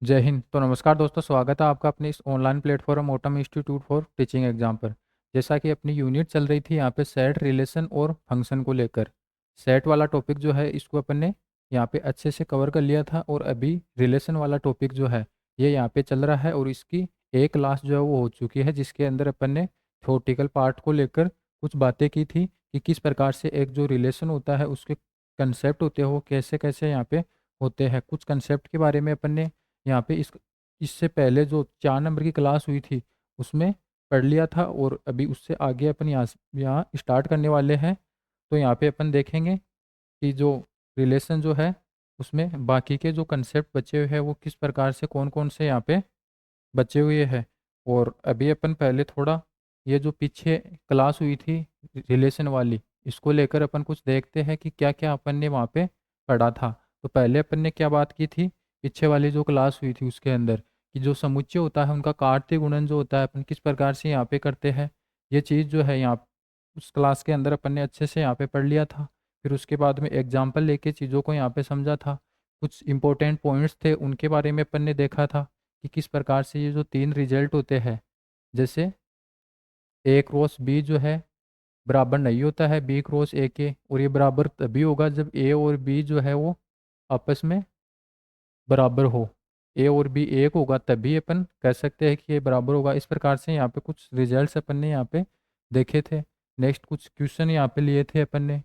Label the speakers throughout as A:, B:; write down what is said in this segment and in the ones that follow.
A: जय हिंद। तो नमस्कार दोस्तों, स्वागत है आपका अपने इस online platform autumn institute for teaching exam पर। जैसा कि अपनी यूनिट चल रही थी यहाँ पे सेट रिलेशन और फंक्शन को लेकर। सेट वाला टॉपिक जो है इसको अपन ने यहाँ पे अच्छे से कवर कर लिया था, और अभी रिलेशन वाला टॉपिक जो है ये यहाँ पे चल रहा है, और इसकी एक क्लास जो है वो हो चुकी है, जिसके अंदर अपन ने थ्योरेटिकल पार्ट को लेकर कुछ बातें की थी कि किस प्रकार से एक जो रिलेशन होता है उसके कंसेप्ट होते हैं वो कैसे कैसे यहाँ पे होते हैं। कुछ कंसेप्ट के बारे में अपन ने यहाँ पे इससे पहले जो 4 नंबर की क्लास हुई थी उसमें पढ़ लिया था, और अभी उससे आगे अपन यहाँ स्टार्ट करने वाले हैं। तो यहाँ पे अपन देखेंगे कि जो रिलेशन जो है उसमें बाकी के जो कंसेप्ट बचे हुए हैं वो किस प्रकार से कौन कौन से यहाँ पे बचे हुए हैं। और अभी अपन पहले थोड़ा ये जो पीछे क्लास हुई थी रिलेशन वाली, इसको लेकर अपन कुछ देखते हैं कि क्या क्या अपन ने वहाँ पे पढ़ा था। तो पहले अपन ने क्या बात की थी पीछे वाली जो क्लास हुई थी उसके अंदर, कि जो समुच्चय होता है उनका कार्तीय गुणन जो होता है अपन किस प्रकार से यहाँ पे करते हैं। ये चीज़ जो है यहाँ उस क्लास के अंदर अपन ने अच्छे से यहाँ पे पढ़ लिया था। फिर उसके बाद में एग्जाम्पल लेके चीज़ों को यहाँ पे समझा था। कुछ इंपॉर्टेंट पॉइंट्स थे उनके बारे में अपन ने देखा था कि किस प्रकार से ये जो 3 रिजल्ट होते हैं, जैसे ए क्रॉस बी जो है बराबर नहीं होता है बी क्रॉस ए के, और ये बराबर तभी होगा जब ए और बी जो है वो आपस में बराबर हो। ए और बी एक होगा तभी अपन कह सकते हैं कि ये बराबर होगा। इस प्रकार से यहाँ पे कुछ रिजल्ट्स अपन ने यहाँ पे देखे थे। नेक्स्ट कुछ क्वेश्चन यहाँ पे लिए थे अपन ने,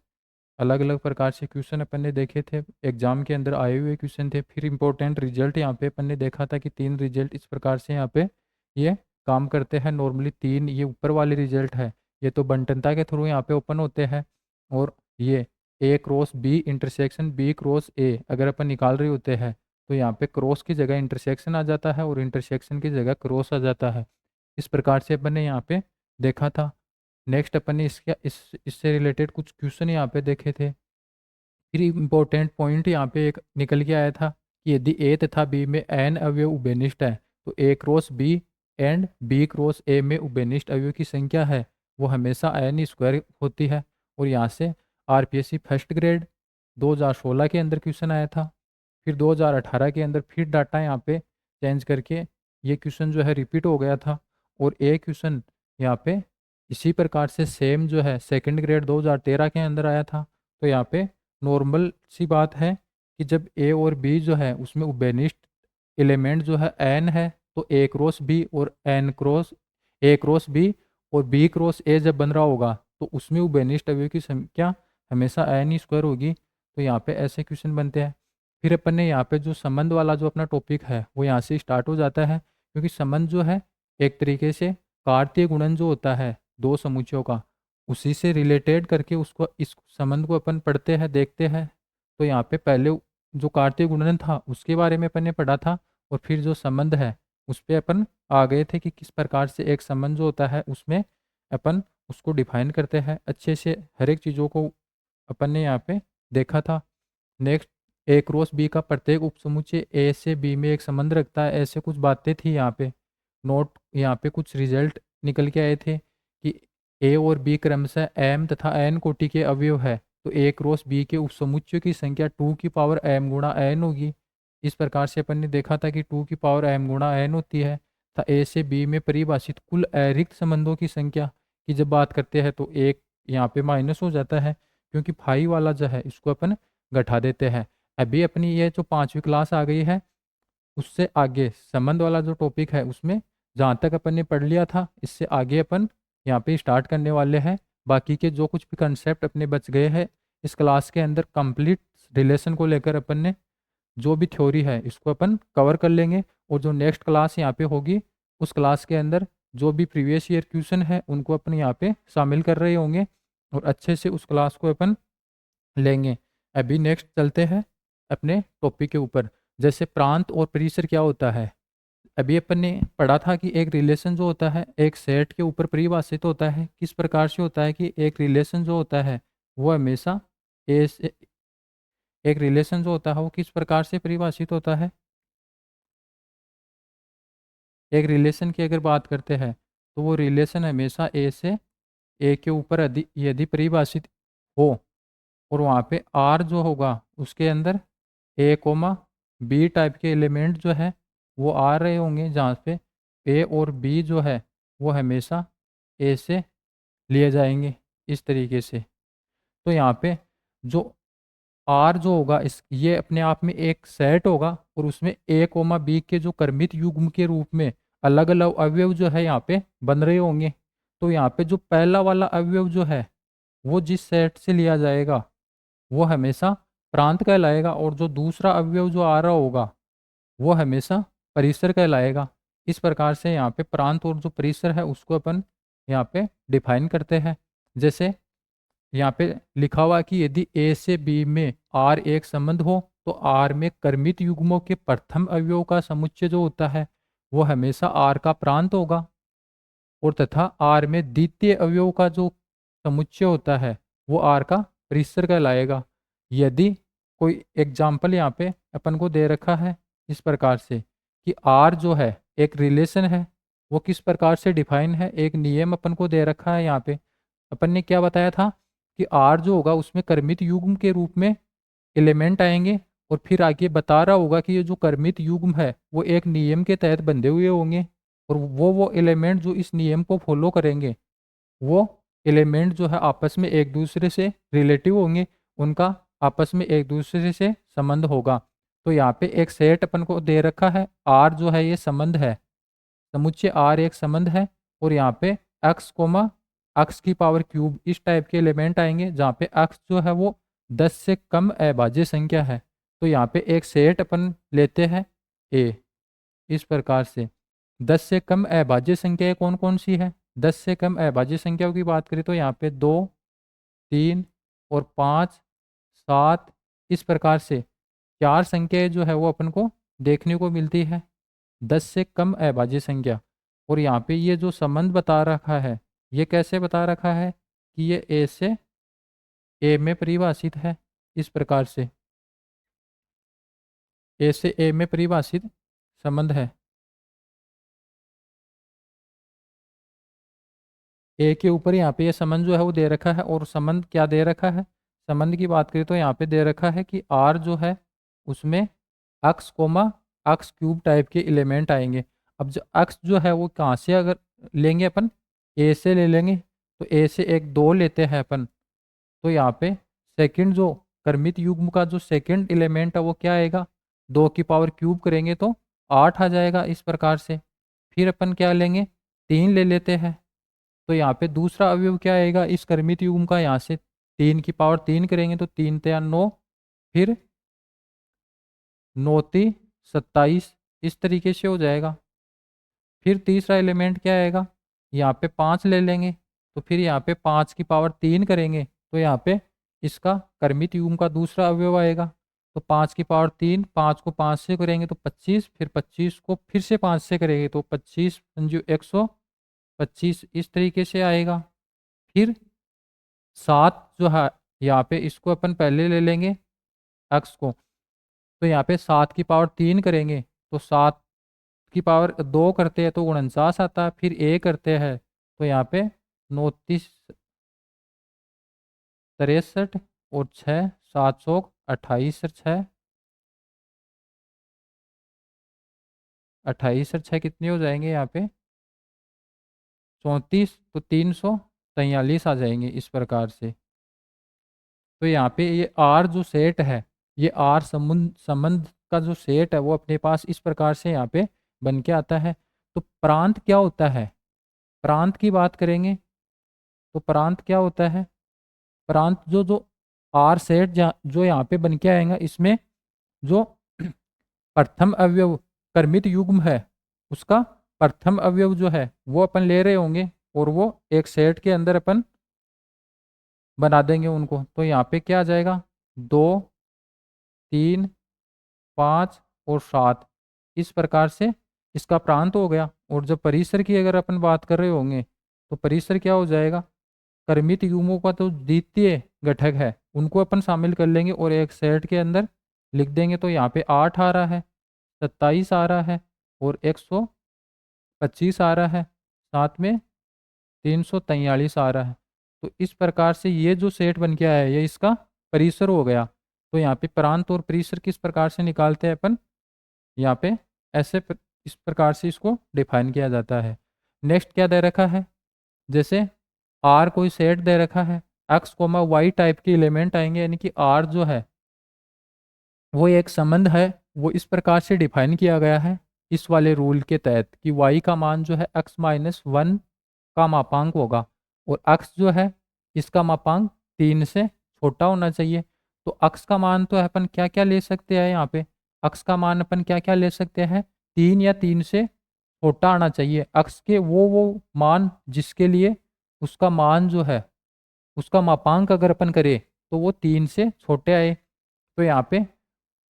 A: अलग अलग प्रकार से क्वेश्चन अपन ने देखे थे, एग्जाम के अंदर आए हुए क्वेश्चन थे। फिर इंपॉर्टेंट रिजल्ट यहाँ पे अपन ने देखा था कि 3 रिजल्ट इस प्रकार से यहाँ पे ये काम करते हैं। नॉर्मली 3 ये ऊपर वाले रिजल्ट है ये तो बंटनता के थ्रू यहाँ पे ओपन होते हैं, और ये a cross b intersection b cross a अगर अपन निकाल रहे होते हैं तो यहाँ पे क्रॉस की जगह इंटरसेक्शन आ जाता है और इंटरसेक्शन की जगह क्रॉस आ जाता है। इस प्रकार से अपन ने यहाँ पे देखा था। नेक्स्ट अपन ने इससे रिलेटेड कुछ क्वेश्चन यहाँ पे देखे थे। फिर इम्पोर्टेंट पॉइंट यहाँ पे एक निकल के आया था कि यदि ए तथा बी में एन अवयव उभयनिष्ठ है तो a cross b and b cross a में उभयनिष्ठ अवयव की संख्या है वो हमेशा एन स्क्वायर होती है। और यहाँ से आरपीएससी फर्स्ट ग्रेड 2016 के अंदर क्वेश्चन आया था। फिर 2018 के अंदर फिर डाटा यहाँ पे चेंज करके ये क्वेश्चन जो है रिपीट हो गया था। और एक क्वेश्चन यहाँ पे इसी प्रकार से सेम जो है सेकंड ग्रेड 2013 के अंदर आया था। तो यहाँ पे नॉर्मल सी बात है कि जब ए और बी जो है उसमें उभयनिष्ठ एलिमेंट जो है एन है, तो ए क्रॉस बी और n cross a cross b और बी क्रॉस ए जब बन रहा होगा तो उसमें उभयनिष्ठ अवयव की संख्या हमेशा एन ही स्क्वायर होगी। तो यहाँ पे ऐसे क्वेश्चन बनते हैं। फिर अपन ने यहाँ पे जो संबंध वाला जो अपना टॉपिक है वो यहाँ से स्टार्ट हो जाता है, क्योंकि संबंध जो है एक तरीके से कार्तीय गुणन जो होता है दो समुच्चयों का, उसी से रिलेटेड करके उसको इस संबंध को अपन पढ़ते हैं देखते हैं। तो यहाँ पे पहले जो कार्तीय गुणन था उसके बारे में अपन ने पढ़ा था, और फिर जो संबंध है उस पे अपन आ गए थे कि किस प्रकार से एक संबंध जो होता है उसमें अपन उसको डिफाइन करते हैं अच्छे से। हर एक चीज़ों को अपन ने यहाँ पे देखा था। नेक्स्ट ए क्रॉस बी का प्रत्येक उपसमुच्चय ए से बी में एक संबंध रखता है, ऐसे कुछ बातें थी यहाँ पे। नोट यहाँ पे कुछ रिजल्ट निकल के आए थे कि ए और बी क्रमशः एम तथा एन कोटि के अवयव है, तो ए क्रॉस बी के उपसमुच्चयों की संख्या 2 की पावर m गुणा एन होगी। इस प्रकार से अपन ने देखा था कि 2 की पावर m गुणा एन होती है। था ए से बी में परिभाषित कुल अरिक्त संबंधों की संख्या की जब बात करते हैं तो एक यहाँ पे माइनस हो जाता है, क्योंकि फाई वाला जो है इसको अपन घटा देते हैं। अभी अपनी ये जो 5वीं क्लास आ गई है उससे आगे संबंध वाला जो टॉपिक है उसमें जहाँ तक अपन ने पढ़ लिया था इससे आगे अपन यहाँ पे स्टार्ट करने वाले हैं। बाकी के जो कुछ भी कंसेप्ट अपने बच गए हैं इस क्लास के अंदर कंप्लीट रिलेशन को लेकर अपन ने जो भी थ्योरी है इसको अपन कवर कर लेंगे। और जो नेक्स्ट क्लास यहाँ पे होगी उस क्लास के अंदर जो भी प्रीवियस ईयर क्वेश्चन है उनको अपन यहाँ पे शामिल कर रहे होंगे, और अच्छे से उस क्लास को अपन लेंगे। अभी नेक्स्ट चलते हैं अपने टॉपिक के ऊपर, जैसे प्रांत और परिसर क्या होता है। अभी अपन ने पढ़ा था कि एक रिलेशन जो होता है एक सेट के ऊपर परिभाषित होता है। किस प्रकार से होता है कि एक रिलेशन जो होता है वो हमेशा ए से एक रिलेशन जो होता है वो किस प्रकार से परिभाषित होता है। एक रिलेशन की अगर बात करते हैं तो वो रिलेशन हमेशा ए से ए के ऊपर यदि यदि परिभाषित हो, और वहाँ पे आर जो होगा उसके अंदर ए कोमा बी टाइप के एलिमेंट जो है वो आ रहे होंगे जहाँ पे ए और बी जो है वो हमेशा ए से लिए जाएंगे इस तरीके से। तो यहाँ पे जो आर जो होगा इस ये अपने आप में एक सेट होगा और उसमें ए कोमा बी के जो कर्मित युग्म के रूप में अलग अलग अवयव जो है यहाँ पे बन रहे होंगे। तो यहाँ पे जो पहला वाला अवयव जो है वो जिस सेट से लिया जाएगा वो हमेशा प्रांत कहलाएगा, और जो दूसरा अवयव जो आ रहा होगा वो हमेशा परिसर कहलाएगा। इस प्रकार से यहाँ पे प्रांत और जो परिसर है उसको अपन यहाँ पे डिफाइन करते हैं। जैसे यहाँ पे लिखा हुआ है कि यदि ए से बी में आर एक संबंध हो तो आर में कर्मित युग्मों के प्रथम अवयव का समुच्चय जो होता है वो हमेशा आर का प्रांत होगा, और तथा आर में द्वितीय अवयव का जो समुच्चय होता है वो आर का परिसर कहलाएगा। यदि कोई एग्जाम्पल यहाँ पे अपन को दे रखा है इस प्रकार से कि आर जो है एक रिलेशन है, वो किस प्रकार से डिफाइन है, एक नियम अपन को दे रखा है। यहाँ पे अपन ने क्या बताया था कि आर जो होगा उसमें कर्मित युग्म के रूप में एलिमेंट आएंगे, और फिर आगे बता रहा होगा कि ये जो कर्मित युग्म है वो एक नियम के तहत बंधे हुए होंगे, और वो एलिमेंट जो इस नियम को फॉलो करेंगे वो एलिमेंट जो है आपस में एक दूसरे से रिलेटिव होंगे, उनका आपस में एक दूसरे से संबंध होगा। तो यहाँ पे एक सेट अपन को दे रखा है, आर जो है ये संबंध है, समुच्चय आर एक संबंध है, और यहाँ पे एक्स कोमा एक्स की पावर क्यूब इस टाइप के एलिमेंट आएंगे जहाँ पे एक्स जो है वो 10 से कम अभाज्य संख्या है। तो यहाँ पे एक सेट अपन लेते हैं ए इस प्रकार से। 10 से कम अभाज्य संख्याएं कौन कौन सी है? 10 से कम अभाज्य संख्याओं की बात करें तो यहाँ पे 2, 3 और 5, 7 इस प्रकार से चार संख्याएं जो है वो अपन को देखने को मिलती है, 10 से कम अभाज्य संख्या। और यहाँ पे ये जो संबंध बता रखा है ये कैसे बता रखा है कि ये ए से ए में परिभाषित है इस प्रकार से, ए से ए में परिभाषित संबंध है। ए के ऊपर यहाँ पे ये संबंध जो है वो दे रखा है, और संबंध क्या दे रखा है? संबंध की बात करें तो यहाँ पे दे रखा है कि आर जो है उसमें x comma x cube type के एलिमेंट आएंगे। अब जो एक्स जो है वो कहाँ से अगर लेंगे अपन, ए से ले लेंगे, तो ए से एक 2 लेते हैं अपन, तो यहाँ पे सेकंड जो कर्मित युग्म का जो सेकंड एलिमेंट है वो क्या आएगा, 2 की पावर क्यूब करेंगे तो 8 आ जाएगा इस प्रकार से। फिर अपन क्या लेंगे, 3 ले लेते हैं, तो यहाँ पे दूसरा अवयव क्या आएगा इस कर्मित युग्म का, यहाँ से 3 की पावर 3 करेंगे तो 3 3 9, फिर 9 3 27 इस तरीके से हो जाएगा। फिर तीसरा एलिमेंट क्या आएगा, यहाँ पे 5 ले लेंगे, तो फिर यहाँ पे 5 की पावर 3 करेंगे तो यहाँ पे इसका कर्मित युग्म का दूसरा अवयव आएगा। तो 5 की पावर 3, 5 को 5 से करेंगे तो 25, फिर 25 को फिर से 5 से करेंगे तो 25 पंजू 125 इस तरीके से आएगा। फिर 7 जो है यहाँ पे इसको अपन पहले ले लेंगे एक्स को, तो यहाँ पे 7 की पावर 3 करेंगे तो 7 की पावर 2 करते हैं तो 49 आता है, फिर ए करते हैं तो यहाँ पे 29 63 और 6 728 और 6 28 और 6 कितने हो जाएंगे यहाँ पे 34, तो 343 आ जाएंगे इस प्रकार से। तो यहाँ पे ये आर जो सेट है, ये आर संबंध संबंध का जो सेट है वो अपने पास इस प्रकार से यहाँ पे बन के आता है। तो प्रांत क्या होता है, प्रांत की बात करेंगे तो प्रांत क्या होता है, प्रांत जो जो आर सेट जो यहाँ पे बन के आएगा इसमें जो प्रथम अवयव कर्मित युग्म है उसका प्रथम अवयव जो है वो अपन ले रहे होंगे, और वो एक सेट के अंदर अपन बना देंगे उनको। तो यहाँ पे क्या आ जाएगा, 2 3 5 और 7 इस प्रकार से इसका प्रांत हो गया। और जब परिसर की अगर अपन बात कर रहे होंगे तो परिसर क्या हो जाएगा, कर्मित युग्मों का तो द्वितीय घटक है उनको अपन शामिल कर लेंगे और एक सेट के अंदर लिख देंगे। तो यहाँ पे 8 आ रहा है, 27 आ रहा है और 125 आ रहा है, साथ में 343 आ रहा है। तो इस प्रकार से ये जो सेट बन के आया है ये इसका परिसर हो गया। तो यहाँ पे प्रांत और परिसर किस प्रकार से निकालते हैं अपन, यहाँ पे इस प्रकार से इसको डिफाइन किया जाता है। नेक्स्ट क्या दे रखा है, जैसे आर कोई सेट दे रखा है, एक्स कोमा वाई टाइप के एलिमेंट आएंगे, यानी कि आर जो है वो एक संबंध है, वो इस प्रकार से डिफाइन किया गया है इस वाले रूल के तहत कि y का मान जो है x माइनस वन का मापांक होगा और x जो है इसका मापांक 3 से छोटा होना चाहिए। तो x का मान तो अपन क्या क्या ले सकते हैं, यहाँ पे x का मान अपन क्या क्या ले सकते हैं, 3 या 3 से छोटा आना चाहिए। x के वो मान जिसके लिए उसका मान जो है उसका मापांक अगर अपन करें तो वो 3 से छोटे आए, तो यहाँ पे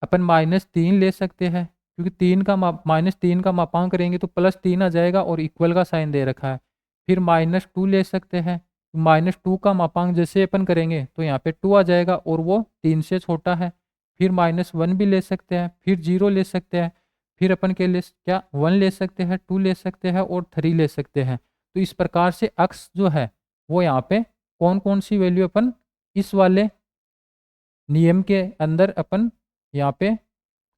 A: अपन -3 ले सकते हैं, क्योंकि -3 का मापांक करेंगे तो +3 आ जाएगा और इक्वल का साइन दे रखा है। फिर -2 ले सकते हैं, -2 का मापांक जैसे अपन करेंगे तो यहाँ पे 2 आ जाएगा और वो 3 से छोटा है। फिर -1 भी ले सकते हैं, फिर 0 ले सकते हैं, फिर अपन के लिए क्या 1 ले सकते हैं, 2 ले सकते हैं और 3 ले सकते हैं। तो इस प्रकार से अक्स जो है वो यहाँ पे कौन कौन सी वैल्यू अपन इस वाले नियम के अंदर अपन यहाँ पे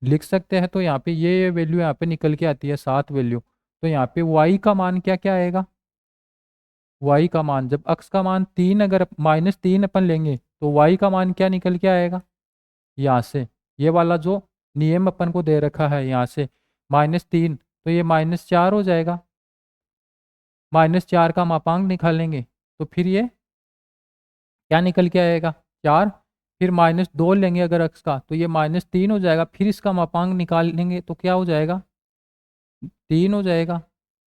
A: लिख सकते हैं। तो यहाँ पे ये वैल्यू यहाँ पे निकल के आती है 7 वैल्यू। तो यहाँ पे y का मान क्या क्या आएगा, y का मान जब x का मान 3 अगर -3 अपन लेंगे तो y का मान क्या निकल के आएगा, यहाँ से ये वाला जो नियम अपन को दे रखा है यहाँ से -3, तो ये -4 हो जाएगा। -4 का मापांक निकालेंगे तो फिर ये क्या निकल के आएगा, 4। फिर -2 लेंगे अगर x का तो ये -3 हो जाएगा। फिर इसका मापांक निकालेंगे तो क्या हो जाएगा, 3 हो जाएगा।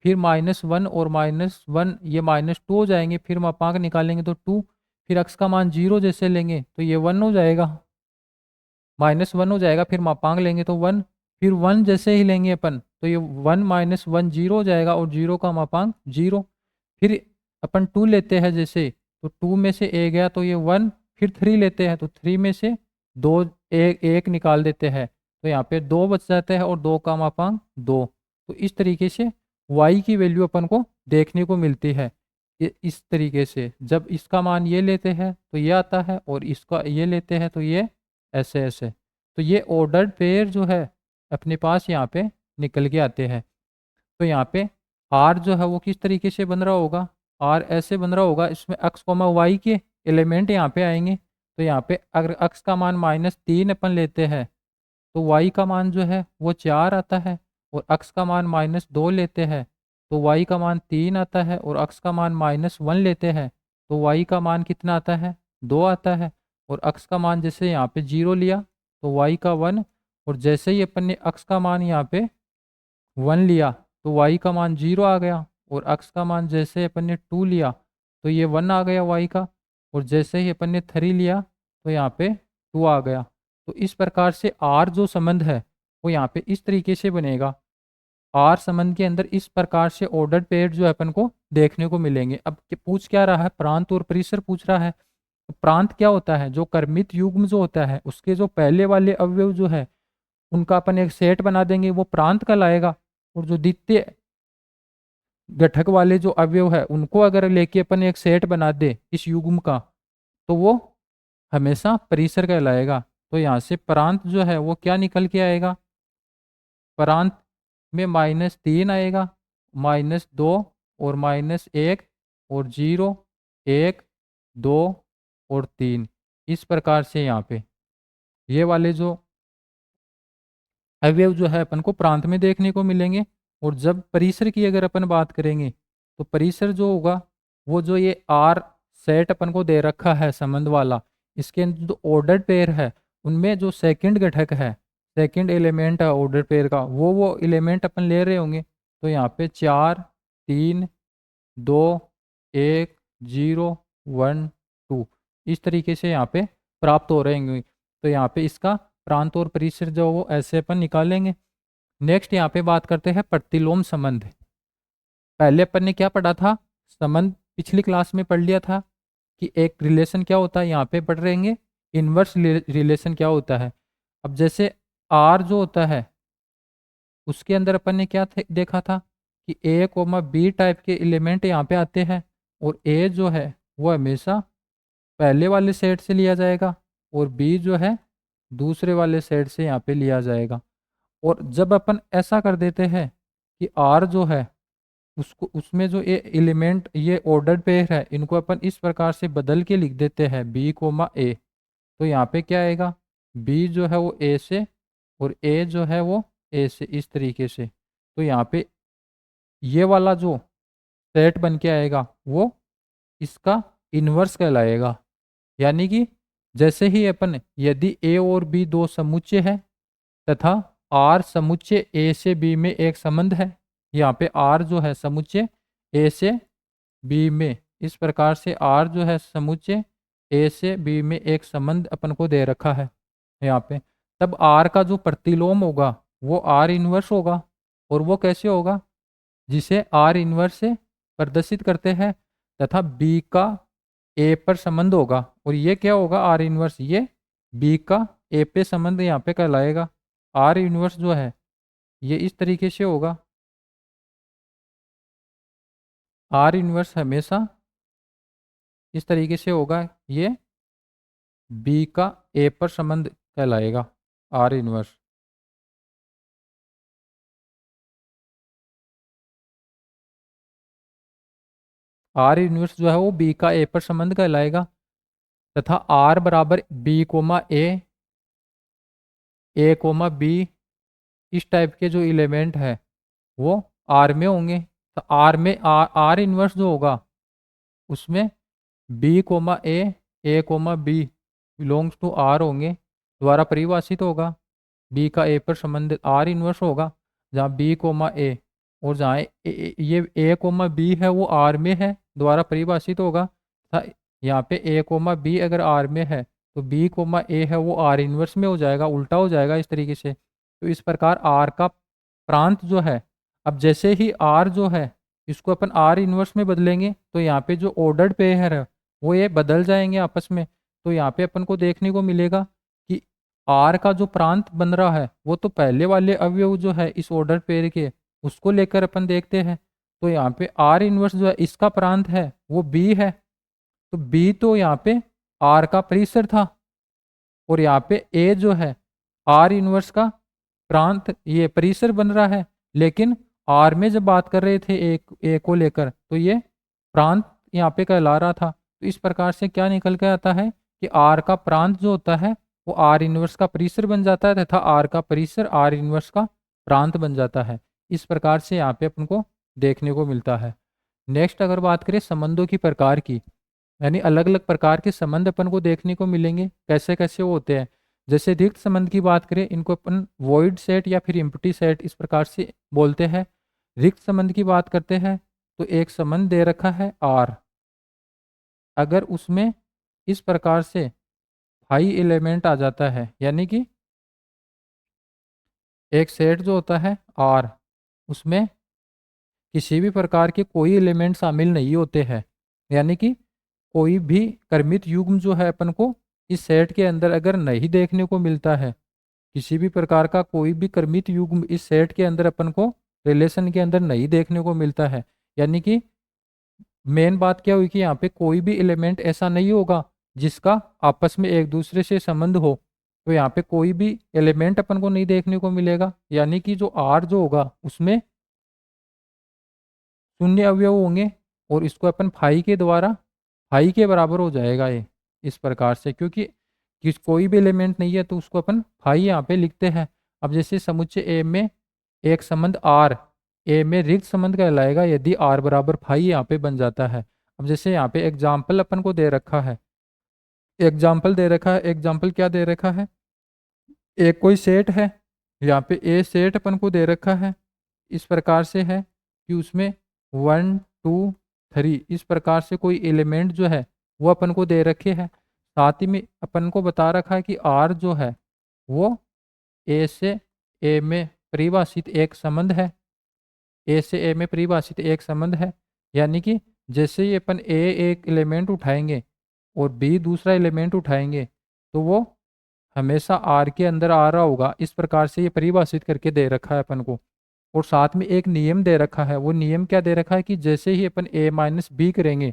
A: फिर -1 और -1 ये -2 हो जाएंगे, फिर मापांक निकालेंगे तो 2। फिर x का मान 0 जैसे लेंगे तो ये 1 हो जाएगा, -1 हो जाएगा। फिर मापांक लेंगे तो 1, फिर 1 जैसे ही लेंगे अपन तो ये 1 -1 0 हो जाएगा और 0 का मापांक 0। फिर अपन 2 लेते हैं जैसे, तो 2 में से ए गया तो ये 1। फिर 3 लेते हैं तो 3 में से 2 एक निकाल देते हैं तो यहाँ पे 2 बच जाते हैं और 2 का मापांक 2। तो इस तरीके से y की वैल्यू अपन को देखने को मिलती है। इस तरीके से जब इसका मान ये लेते हैं तो ये आता है और इसका ये लेते हैं तो ये ऐसे ऐसे। तो ये ऑर्डर्ड पेयर जो है अपने पास यहाँ पे निकल के आते हैं। तो यहाँ पे आर जो है वो किस तरीके से बन रहा होगा, आर ऐसे बन रहा होगा, इसमें एक्स कोमा वाई के एलिमेंट यहाँ पे आएंगे। तो यहाँ पे अगर एक्स का मान -3 अपन लेते हैं तो वाई का मान जो है वो 4 आता है, और एक्स का मान -2 लेते हैं तो वाई का मान 3 आता है, और एक्स का मान -1 लेते हैं तो वाई का मान कितना आता है, 2 आता है। और एक्स का मान जैसे यहाँ पे 0 लिया तो वाई का 1, और जैसे ही अपन ने एक्स का मान यहाँ पे 1 लिया तो y का मान 0 आ गया, और x का मान जैसे अपन ने 2 लिया तो ये 1 आ गया y का, और जैसे ही अपन ने 3 लिया तो यहाँ पे 2 आ गया। तो इस प्रकार से r जो संबंध है वो यहाँ पे इस तरीके से बनेगा। r संबंध के अंदर इस प्रकार से ऑर्डर्ड पेयर जो है अपन को देखने को मिलेंगे। अब पूछ क्या रहा है, प्रांत और परिसर पूछ रहा है। तो प्रांत क्या होता है, जो कर्मित युग्म जो होता है उसके जो पहले वाले अवयव जो है उनका अपन एक सेट बना देंगे, वो प्रांत कहलाएगा। और जो द्वितीय घटक वाले जो अवयव है उनको अगर लेके अपन एक सेट बना दे इस युग्म का तो वो हमेशा परिसर कहलाएगा। तो यहाँ से प्रांत जो है वो क्या निकल के आएगा, प्रांत में -3 आएगा, -2 और -1 और 0 1 2 और 3। इस प्रकार से यहाँ पे ये वाले जो अवयव जो है अपन को प्रांत में देखने को मिलेंगे। और जब परिसर की अगर अपन बात करेंगे तो परिसर जो होगा वो जो ये आर सेट अपन को दे रखा है संबंध वाला, इसके अंदर जो ऑर्डर्ड पेयर है उनमें जो सेकंड घटक है, सेकंड एलिमेंट है ऑर्डर्ड पेयर का, वो एलिमेंट अपन ले रहे होंगे। तो यहाँ पे 4 3 2 1 0 1 2 इस तरीके से यहाँ पे प्राप्त हो रहे होंगे। तो यहाँ पे इसका प्रांत और परिसर जो वो ऐसे अपन निकालेंगे। नेक्स्ट यहाँ पे बात करते हैं प्रतिलोम संबंध। पहले अपन ने क्या पढ़ा था, संबंध पिछली क्लास में पढ़ लिया था कि एक रिलेशन क्या होता है, यहाँ पे पढ़ रहेंगे इनवर्स रिलेशन क्या होता है। अब जैसे आर जो होता है उसके अंदर अपन ने क्या देखा था कि ए कोमा बी टाइप के एलिमेंट यहाँ पे आते हैं, और ए जो है वो हमेशा पहले वाले सेट से लिया जाएगा और बी जो है दूसरे वाले सेट से यहाँ पे लिया जाएगा। और जब अपन ऐसा कर देते हैं कि आर जो है उसको उसमें जो ये एलिमेंट ये ऑर्डर्ड पेयर है इनको अपन इस प्रकार से बदल के लिख देते हैं बी कोमा ए, तो यहाँ पे क्या आएगा, बी जो है वो ए से और ए जो है वो ए से, इस तरीके से। तो यहाँ पे ये वाला जो सेट बन के आएगा वो इसका इन्वर्स कहलाएगा। यानी कि जैसे ही अपन, यदि ए और बी दो समुच्चय है तथा आर समुच्चय ए से बी में एक संबंध है, यहाँ पे आर जो है समुच्चय ए से बी में, इस प्रकार से आर जो है समुच्चय ए से बी में एक संबंध अपन को दे रखा है यहाँ पे, तब आर का जो प्रतिलोम होगा वो आर इन्वर्स होगा। और वो कैसे होगा, जिसे आर इन्वर्स से प्रदर्शित करते हैं तथा बी का ए पर संबंध होगा। और ये क्या होगा, आर इन्वर्स, ये बी का ए पे संबंध यहाँ पे कहलाएगा। आर इन्वर्स जो है ये इस तरीके से होगा, आर इन्वर्स हमेशा इस तरीके से होगा, ये बी का ए पर संबंध कहलाएगा, आर इन्वर्स। आर इन्वर्स जो है वो बी का ए पर संबंध कहलाएगा तथा आर बराबर B comma a comma B, इस टाइप के जो एलिमेंट है वो आर में होंगे। तो आर में आर इन्वर्स जो होगा उसमें b comma a comma b belongs to R होंगे, द्वारा परिभाषित होगा। बी का ए पर संबंधित आर इन्वर्स होगा, जहाँ बी कोमा ए, और जहाँ ये ए कोमा बी है वो आर में है, द्वारा परिभाषित होगा। यहाँ पे ए कोमा बी अगर आर में है तो बी कोमा ए है वो आर इन्वर्स में हो जाएगा, उल्टा हो जाएगा इस तरीके से। तो इस प्रकार आर का प्रांत जो है, अब जैसे ही आर जो है इसको अपन आर इन्वर्स में बदलेंगे तो यहाँ पे जो ऑर्डर्ड पेयर है वो ये बदल जाएंगे आपस में। तो यहाँ पे अपन को देखने को मिलेगा कि आर का जो प्रांत बन रहा है वो तो पहले वाले अवयव जो है इस ऑर्डर पेयर के उसको लेकर अपन देखते हैं। तो यहाँ पे आर इन्वर्स जो है इसका प्रांत है वो बी है, तो बी तो यहाँ पे आर का परिसर था, और यहाँ पे ए जो है आर इन्वर्स का प्रांत ये परिसर बन रहा है। लेकिन आर में जब बात कर रहे थे एक ए को लेकर तो ये प्रांत यहाँ पे कहला रहा था। तो इस प्रकार से क्या निकल के आता है कि आर का प्रांत जो होता है वो आर इन्वर्स का परिसर बन जाता है तथा आर का परिसर आर इन्वर्स का प्रांत बन जाता है। इस प्रकार से यहाँ पे अपन को देखने को मिलता है। नेक्स्ट अगर बात करें संबंधों की प्रकार की, यानी अलग अलग प्रकार के संबंध अपन को देखने को मिलेंगे, कैसे कैसे वो होते हैं। जैसे रिक्त संबंध की बात करें, इनको अपन वॉइड सेट या फिर एम्प्टी सेट इस प्रकार से बोलते हैं। रिक्त संबंध की बात करते हैं तो एक संबंध दे रखा है आर, अगर उसमें इस प्रकार से हाई एलिमेंट आ जाता है, यानी कि एक सेट जो होता है आर उसमें किसी भी प्रकार के कोई एलिमेंट शामिल नहीं होते हैं, यानी कि कोई भी कर्मित युग्म जो है अपन को इस सेट के अंदर अगर नहीं देखने को मिलता है, किसी भी प्रकार का कोई भी कर्मित युग्म इस सेट के अंदर अपन को रिलेशन के अंदर नहीं देखने को मिलता है, यानी कि मेन बात क्या हुई कि यहाँ पे कोई भी एलिमेंट ऐसा नहीं होगा जिसका आपस में एक दूसरे से संबंध हो। तो यहाँ पे कोई भी एलिमेंट अपन को नहीं देखने को मिलेगा, यानी कि जो आर जो होगा उसमें शून्य अवयव होंगे, और इसको अपन फाई के द्वारा फाई के बराबर हो जाएगा ये, इस प्रकार से, क्योंकि कोई भी एलिमेंट नहीं है तो उसको अपन फाई यहाँ पे लिखते हैं। अब जैसे समुच्चय ए में एक संबंध आर ए में रिक्त संबंध कहलाएगा यदि आर बराबर फाई यहाँ पे बन जाता है। अब जैसे यहाँ पे एग्जाम्पल अपन को दे रखा है, एग्जाम्पल दे रखा है, एग्जाम्पल क्या दे रखा है, एक कोई सेट है, यहाँ पे ए सेट अपन को दे रखा है, इस प्रकार से है कि उसमें 1 2 3 इस प्रकार से कोई एलिमेंट जो है वो अपन को दे रखे हैं। साथ ही में अपन को बता रखा है कि आर जो है वो ए से ए में परिभाषित एक संबंध है, ए से ए में परिभाषित एक संबंध है। यानी कि जैसे ही अपन ए एक एलिमेंट उठाएंगे और बी दूसरा एलिमेंट उठाएंगे तो वो हमेशा आर के अंदर आ रहा होगा, इस प्रकार से ये परिभाषित करके दे रखा है अपन को। और साथ में एक नियम दे रखा है, वो नियम क्या दे रखा है कि जैसे ही अपन a माइनस बी करेंगे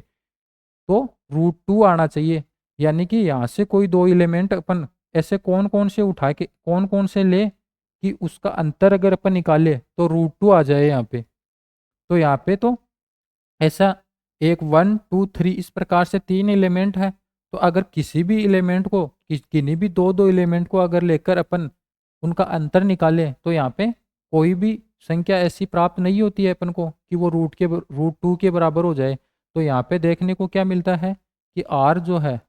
A: तो √2 आना चाहिए। यानी कि यहाँ से कोई दो एलिमेंट अपन ऐसे कौन कौन से उठा के कौन कौन से ले कि उसका अंतर अगर अपन निकाले तो √2 आ जाए यहाँ पे। तो यहाँ पे तो ऐसा 1 1 2 3 इस प्रकार से 3 एलिमेंट है। तो अगर किसी भी एलिमेंट को किन्हीं भी दो दो एलिमेंट को अगर लेकर अपन उनका अंतर निकालें तो यहाँ पे कोई भी संख्या ऐसी प्राप्त नहीं होती है अपन को कि वो √2 के बराबर हो जाए। तो यहाँ पे देखने को क्या मिलता है कि आर जो है,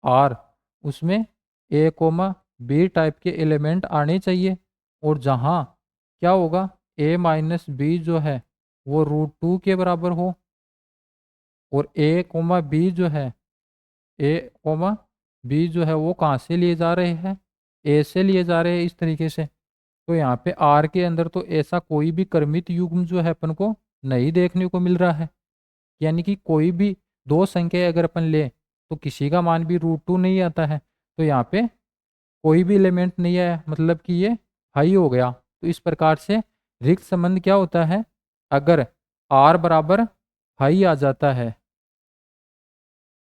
A: आर उसमें ए कोमा बी टाइप के एलिमेंट आने चाहिए, और जहाँ क्या होगा ए माइनस बी जो है वो √2 के बराबर हो, और ए कोमा बी जो है, ए कोमा बी जो है वो कहाँ से लिए जा रहे हैं, ए से लिए जा रहे हैं इस तरीके से। तो यहाँ पे आर के अंदर तो ऐसा कोई भी क्रमित युग्म जो है अपन को नहीं देखने को मिल रहा है, यानी कि कोई भी दो संख्या अगर अपन ले तो किसी का मान भी √2 नहीं आता है। तो यहाँ पे कोई भी एलिमेंट नहीं है, मतलब कि ये हाई हो गया। तो इस प्रकार से रिक्त संबंध क्या होता है, अगर आर बराबर हाई आ जाता है,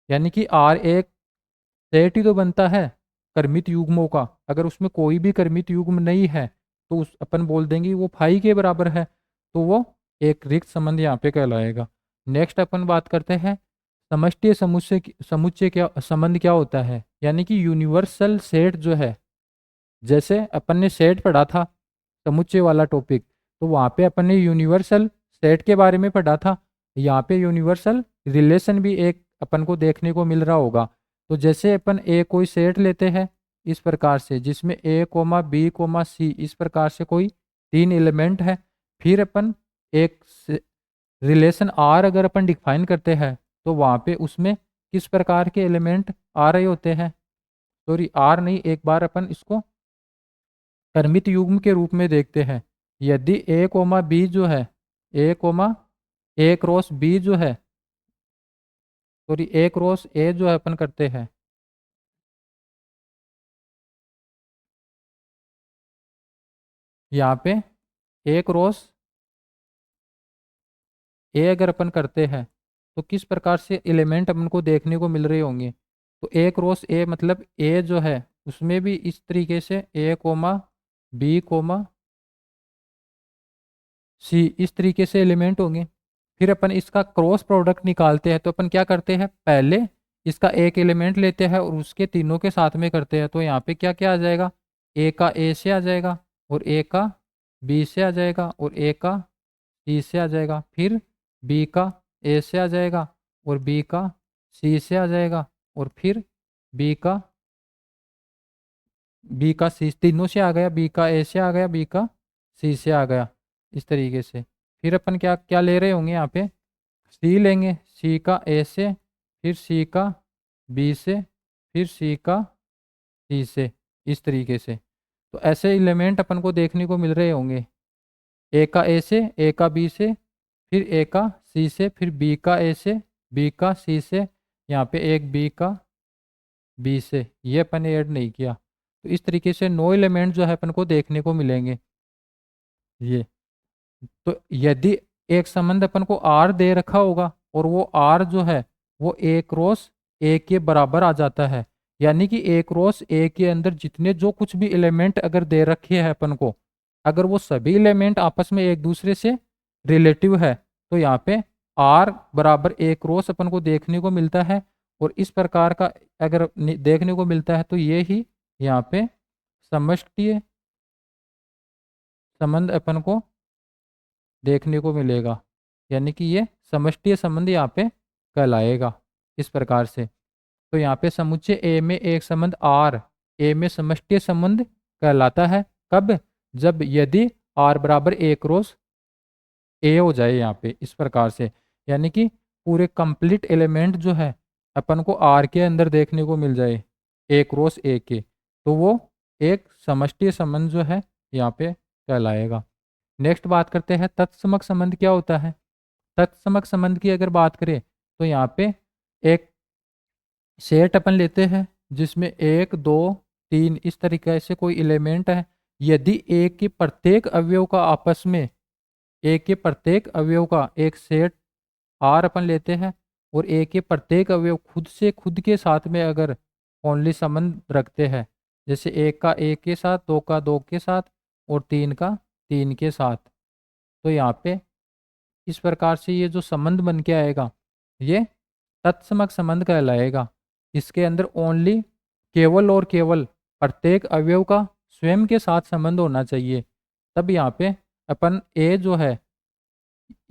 A: यानी कि आर एक सेट ही तो बनता है कर्मित युग्मों का, अगर उसमें कोई भी कर्मित युग्म नहीं है तो उस अपन बोल देंगे वो फाई के बराबर है, तो वो एक रिक्त संबंध यहाँ पे कहलाएगा। नेक्स्ट अपन बात करते हैं समष्टि समुच्चय क्या संबंध क्या होता है, यानी कि यूनिवर्सल सेट जो है, जैसे अपन ने सेट पढ़ा था समुच्चय वाला टॉपिक, तो वहाँ पे अपन ने यूनिवर्सल सेट के बारे में पढ़ा था। यहाँ पे यूनिवर्सल रिलेशन भी एक अपन को देखने को मिल रहा होगा। तो जैसे अपन ए कोई सेट लेते हैं इस प्रकार से, जिसमें ए कोमा बी कोमा सी इस प्रकार से कोई 3 एलिमेंट है, फिर अपन एक रिलेशन आर अगर अपन डिफाइन करते हैं तो वहाँ पे उसमें किस प्रकार के एलिमेंट आ रहे होते हैं, सॉरी आर नहीं, एक बार अपन इसको कर्मित युग्म के रूप में देखते हैं। यदि ए कोमा बी जो है, ए कोमा ए क्रॉस बी जो है, सॉरी ए क्रॉस ए जो है अपन करते हैं, यहाँ पे ए क्रॉस ए अगर अपन करते हैं तो किस प्रकार से एलिमेंट अपन को देखने को मिल रहे होंगे। तो ए क्रॉस ए मतलब ए जो है उसमें भी इस तरीके से ए कोमा बी कोमा सी इस तरीके से एलिमेंट होंगे। फिर अपन इसका क्रॉस प्रोडक्ट निकालते हैं, तो अपन क्या करते हैं, पहले इसका एक एलिमेंट लेते हैं और उसके तीनों के साथ में करते हैं। तो यहाँ पे क्या क्या आ जाएगा, ए का ए से आ जाएगा, और ए का बी से आ जाएगा, और ए का सी से आ जाएगा, फिर बी का ए से आ जाएगा, और बी का सी से आ जाएगा, और फिर बी का सी तीनों से आ गया, बी का ए से आ गया, बी का सी से आ गया इस तरीके से। फिर अपन क्या क्या ले रहे होंगे, यहाँ पे सी लेंगे, सी का ए से, फिर सी का बी से, फिर सी का सी से इस तरीके से। तो ऐसे एलिमेंट अपन को देखने को मिल रहे होंगे, ए का ए से, ए का बी से, फिर ए का सी से, फिर बी का ए से, बी का सी से, यहाँ पे एक बी का बी से, ये अपन ने ऐड नहीं किया। तो इस तरीके से 9 एलिमेंट जो है अपन को देखने को मिलेंगे ये। तो यदि एक संबंध अपन को आर दे रखा होगा और वो आर जो है वो ए क्रॉस ए के बराबर आ जाता है, यानी कि ए क्रॉस ए के अंदर जितने जो कुछ भी एलिमेंट अगर दे रखे हैं अपन को, अगर वो सभी एलिमेंट आपस में एक दूसरे से रिलेटिव है, तो यहाँ पे आर बराबर ए क्रॉस अपन को देखने को मिलता है। और इस प्रकार का अगर देखने को मिलता है तो ये ही यहाँ पे समष्टीय संबंध अपन को देखने को मिलेगा, यानी कि ये समष्टीय संबंध यहाँ पे कहलाएगा इस प्रकार से। तो यहाँ पे समुच्चय ए में एक संबंध आर ए में समष्टीय संबंध कहलाता है, कब, जब यदि आर बराबर ए क्रॉस ए हो जाए यहाँ पे इस प्रकार से, यानी कि पूरे कंप्लीट एलिमेंट जो है अपन को आर के अंदर देखने को मिल जाए ए क्रॉस ए के, तो वो एक समष्टीय संबंध जो है यहाँ पे कहलाएगा। नेक्स्ट बात करते हैं तत्समक संबंध क्या होता है। तत्समक संबंध की अगर बात करें तो यहाँ पे एक सेट अपन लेते हैं जिसमें 1 2 3 इस तरीके से कोई एलिमेंट है। यदि ए के प्रत्येक अवयव का आपस में, ए के प्रत्येक अवयव का एक सेट आर अपन लेते हैं, और ए के प्रत्येक अवयव खुद से खुद के साथ में अगर ओनली संबंध रखते हैं, जैसे एक का एक के साथ, दो का दो के साथ, और 3 का 3 के साथ। तो यहाँ पे इस प्रकार से ये जो संबंध बन के आएगा ये तत्समक संबंध कहलाएगा। इसके अंदर ओनली केवल और केवल प्रत्येक अवयव का स्वयं के साथ संबंध होना चाहिए। तब यहाँ पे अपन ए जो है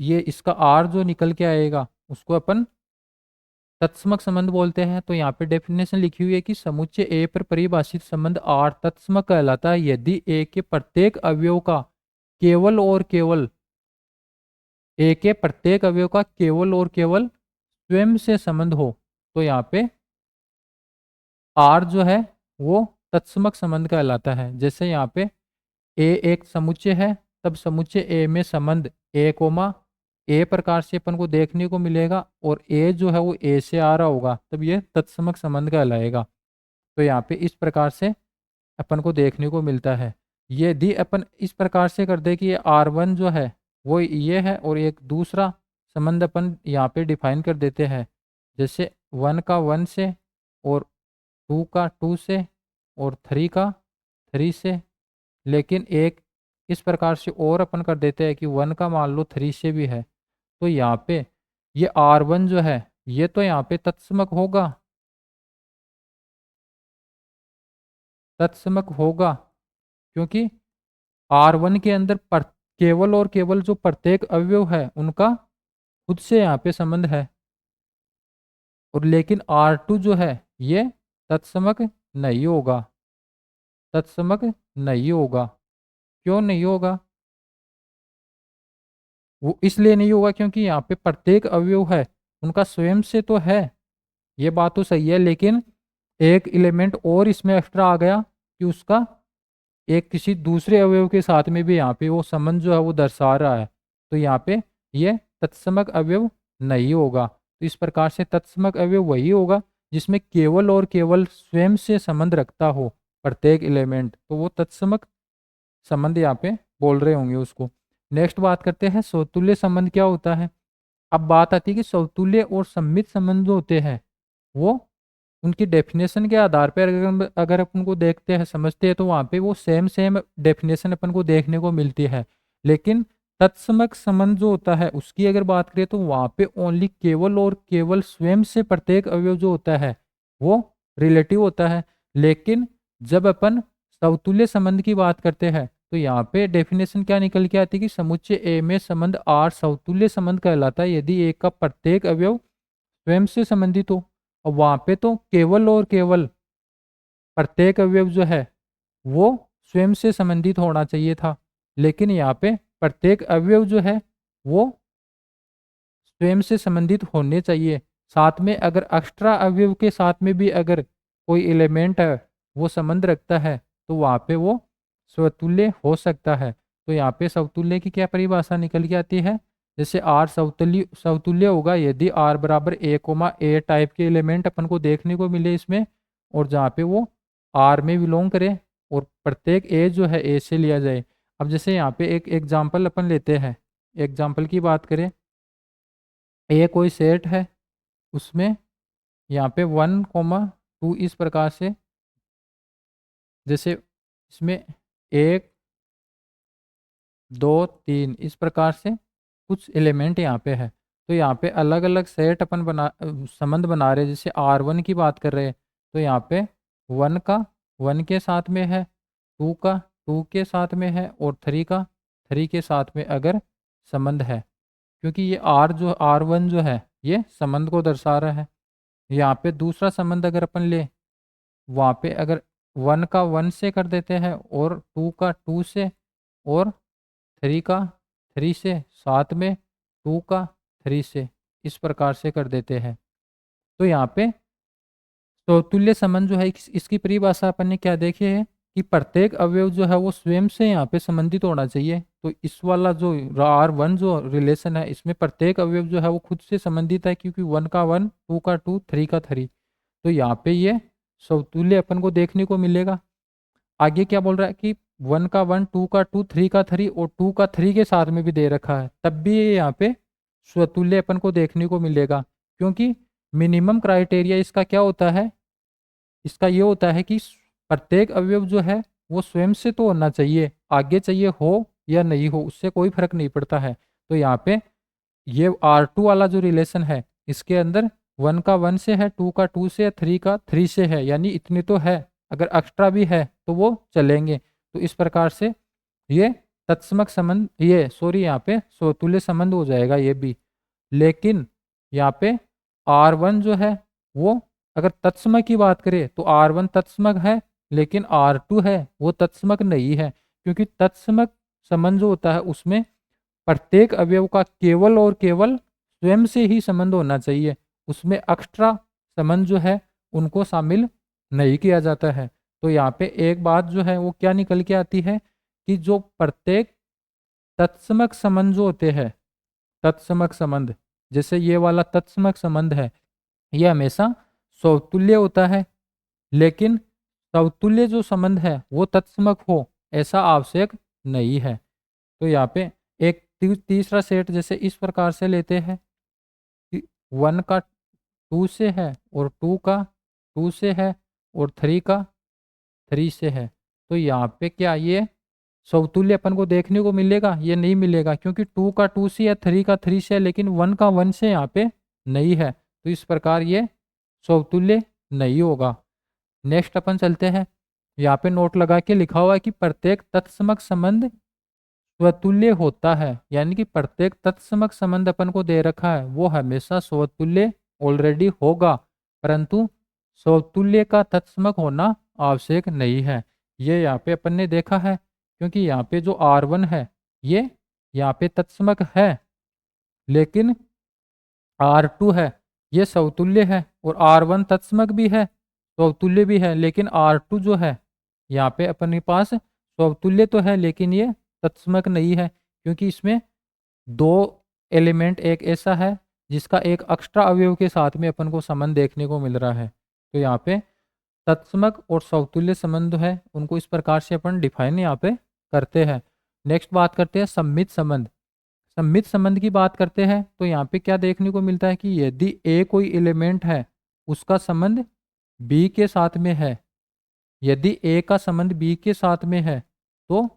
A: ये इसका आर जो निकल के आएगा उसको अपन तत्समक संबंध बोलते हैं। तो यहाँ पे डेफिनेशन लिखी हुई है कि समुच्चय ए पर परिभाषित संबंध आर तत्समक कहलाता है यदि ए के प्रत्येक अवयव का केवल और केवल ए के प्रत्येक अवयव का केवल और केवल स्वयं से संबंध हो। तो यहाँ पे आर जो है वो तत्समक संबंध कहलाता है। जैसे यहाँ पे ए एक समुच्चय है तब समुच्चय ए में संबंध ए कोमा ए प्रकार से अपन को देखने को मिलेगा और ए जो है वो ए से आ रहा होगा तब ये तत्समक संबंध कहलाएगा। तो यहाँ पे इस प्रकार से अपन को देखने को मिलता है। यदि अपन इस प्रकार से कर दे कि ये R1 जो है वो ये है और एक दूसरा संबंध अपन यहाँ पे डिफाइन कर देते हैं जैसे 1 का 1 से और 2 का 2 से और 3 का 3 से। लेकिन एक इस प्रकार से और अपन कर देते हैं कि 1 का मान लो 3 से भी है। तो यहाँ पे ये R1 जो है ये तो यहाँ पे तत्समक होगा, तत्समक होगा क्योंकि R1 के अंदर केवल और केवल जो प्रत्येक अवयव है उनका खुद से यहाँ पे संबंध है। और लेकिन R2 जो है ये तत्समक नहीं होगा, तत्समक नहीं होगा। क्यों नहीं होगा? वो इसलिए नहीं होगा क्योंकि यहाँ पे प्रत्येक अवयव है उनका स्वयं से तो है, ये बात तो सही है, लेकिन एक एलिमेंट और इसमें एक्स्ट्रा आ गया कि उसका एक किसी दूसरे अवयव के साथ में भी यहाँ पे वो संबंध जो है वो दर्शा रहा है। तो यहाँ पे ये तत्समक अवयव नहीं होगा। तो इस प्रकार से तत्समक अवयव वही होगा जिसमें केवल और केवल स्वयं से संबंध रखता हो प्रत्येक एलिमेंट, तो वो तत्समक संबंध यहाँ पे बोल रहे होंगे उसको। नेक्स्ट बात करते हैं समतुल्य संबंध क्या होता है। अब बात आती है कि समतुल्य और सम्मित संबंध जो होते हैं वो उनकी डेफिनेशन के आधार पर अगर अपन को देखते हैं समझते हैं तो वहाँ पे वो सेम सेम डेफिनेशन अपन को देखने को मिलती है। लेकिन तत्समक संबंध जो होता है उसकी अगर बात करें तो वहाँ पे ओनली केवल और केवल स्वयं से प्रत्येक अवयव जो होता है वो रिलेटिव होता है। लेकिन जब अपन समतुल्य संबंध की बात करते हैं तो यहाँ पे डेफिनेशन क्या निकल के आती है कि समुच्चय ए में संबंध आर समतुल्य संबंध कहलाता है यदि ए का प्रत्येक अवयव स्वयं से संबंधित हो। और वहाँ पे तो केवल और केवल प्रत्येक अवयव जो है वो स्वयं से संबंधित होना चाहिए था, लेकिन यहाँ पे प्रत्येक अवयव जो है वो स्वयं से संबंधित होने चाहिए। साथ में अगर एक्स्ट्रा अवयव के साथ में भी अगर कोई एलिमेंट है वो संबंध रखता है तो वहाँ पे वो स्वतुल्य हो सकता है। तो यहाँ पे समतुल्य की क्या परिभाषा निकल के आती है, जैसे आर समतुल्य होगा यदि आर बराबर ए टाइप के एलिमेंट अपन को देखने को मिले इसमें और जहाँ पे वो आर में बिलोंग करे और प्रत्येक ए जो है ए से लिया जाए। अब जैसे यहाँ पे एक एग्जाम्पल अपन लेते हैं, एग्जाम्पल की बात करें, ए कोई सेट है उसमें यहाँ पे 1, 2 इस प्रकार से, जैसे इसमें 1, 2, 3 इस प्रकार से कुछ एलिमेंट यहाँ पे है। तो यहाँ पे अलग अलग सेट अपन संबंध बना रहे हैं। जैसे R1 की बात कर रहे हैं तो यहाँ पे 1 का 1 के साथ में है, 2 का 2 के साथ में है और 3 का 3 के साथ में अगर संबंध है, क्योंकि ये R1 जो है ये संबंध को दर्शा रहा है। यहाँ पे दूसरा संबंध अगर अपन ले वहाँ पे अगर 1 का 1 से कर देते हैं और 2 का 2 से और 3 का 3 से, साथ में 2 का 3 से, इस प्रकार से कर देते हैं। तो यहाँ पे तो तुल्य संबंध जो है इसकी परिभाषा अपन ने क्या देखी है कि प्रत्येक अवयव जो है वो स्वयं से यहाँ पे संबंधित होना चाहिए। तो इस वाला जो R1 जो रिलेशन है इसमें प्रत्येक अवयव जो है वो खुद से संबंधित है क्योंकि 1 का 1, 2 का 2, 3 का 3। तो यहाँ पे ये समतुल्य अपन को देखने को मिलेगा। आगे क्या बोल रहा है कि 1 का 1, 2 का 2, 3 का 3 और 2 का 3 के साथ में भी दे रखा है, तब भी ये यहाँ पे स्वतुल्य अपन को देखने को मिलेगा। क्योंकि मिनिमम क्राइटेरिया इसका क्या होता है, इसका ये होता है कि प्रत्येक अवयव जो है वो स्वयं से तो होना चाहिए, आगे चाहिए हो या नहीं हो, उससे कोई फर्क नहीं पड़ता है। तो यहाँ पे ये R2 वाला जो रिलेशन है, इसके अंदर 1 का 1 से है, 2 का 2 से है, 3 का 3 से है, यानी इतनी तो है। अगर एक्स्ट्रा भी है तो वो चलेंगे। तो इस प्रकार से ये तत्समक संबंध, ये सॉरी यहाँ पे स्वतुल्य संबंध हो जाएगा ये भी। लेकिन यहाँ पे R1 जो है वो, अगर तत्समक की बात करें तो R1 तत्समक है, लेकिन R2 है वो तत्समक नहीं है। क्योंकि तत्समक संबंध जो होता है उसमें प्रत्येक अवयव का केवल और केवल स्वयं से ही संबंध होना चाहिए, उसमें एक्स्ट्रा संबंध जो है उनको शामिल नहीं किया जाता है। तो यहाँ पे एक बात जो है वो क्या निकल के आती है कि जो प्रत्येक तत्समक संबंध जो होते हैं, तत्समक संबंध, जैसे ये वाला तत्समक संबंध है, ये हमेशा स्वतुल्य होता है। लेकिन स्वतुल्य जो संबंध है वो तत्समक हो ऐसा आवश्यक नहीं है। तो यहाँ पे एक तीसरा सेट जैसे इस प्रकार से लेते हैं कि 1 का 2 से है और 2 का 2 से है और 3 का 3 से है। तो यहाँ पे क्या ये समतुल्य अपन को देखने को मिलेगा? ये नहीं मिलेगा, क्योंकि 2 का 2 से या 3 का 3 से है, लेकिन 1 का 1 से यहाँ पे नहीं है। तो इस प्रकार ये समतुल्य नहीं होगा। नेक्स्ट अपन चलते हैं, यहाँ पे नोट लगा के लिखा हुआ है कि प्रत्येक तत्समक संबंध स्वतुल्य होता है, यानी कि प्रत्येक तत्समक संबंध अपन को दे रखा है वो हमेशा स्वतुल्य ऑलरेडी होगा, परंतु स्वतुल्य का तत्समक होना आवश्यक नहीं है। ये यहाँ पे अपन ने देखा है, क्योंकि यहाँ पे जो R1 है ये यहाँ पे तत्समक है, लेकिन R2 है ये समतुल्य है, और R1 तत्समक भी है, समतुल्य भी है, लेकिन R2 जो है यहाँ पे अपने पास समतुल्य तो है लेकिन ये तत्समक नहीं है, क्योंकि इसमें दो एलिमेंट, एक ऐसा है जिसका एक एक्स्ट्रा अवयव के साथ में अपन को संबंध देखने को मिल रहा है। तो यहाँ पे तत्समक और समतुल्य संबंध है उनको इस प्रकार से अपन डिफाइन यहाँ पे करते हैं। नेक्स्ट बात करते हैं सम्मित संबंध। सम्मित संबंध की बात करते हैं तो यहाँ पे क्या देखने को मिलता है कि यदि ए कोई एलिमेंट है उसका संबंध बी के साथ में है, यदि ए का संबंध बी के साथ में है तो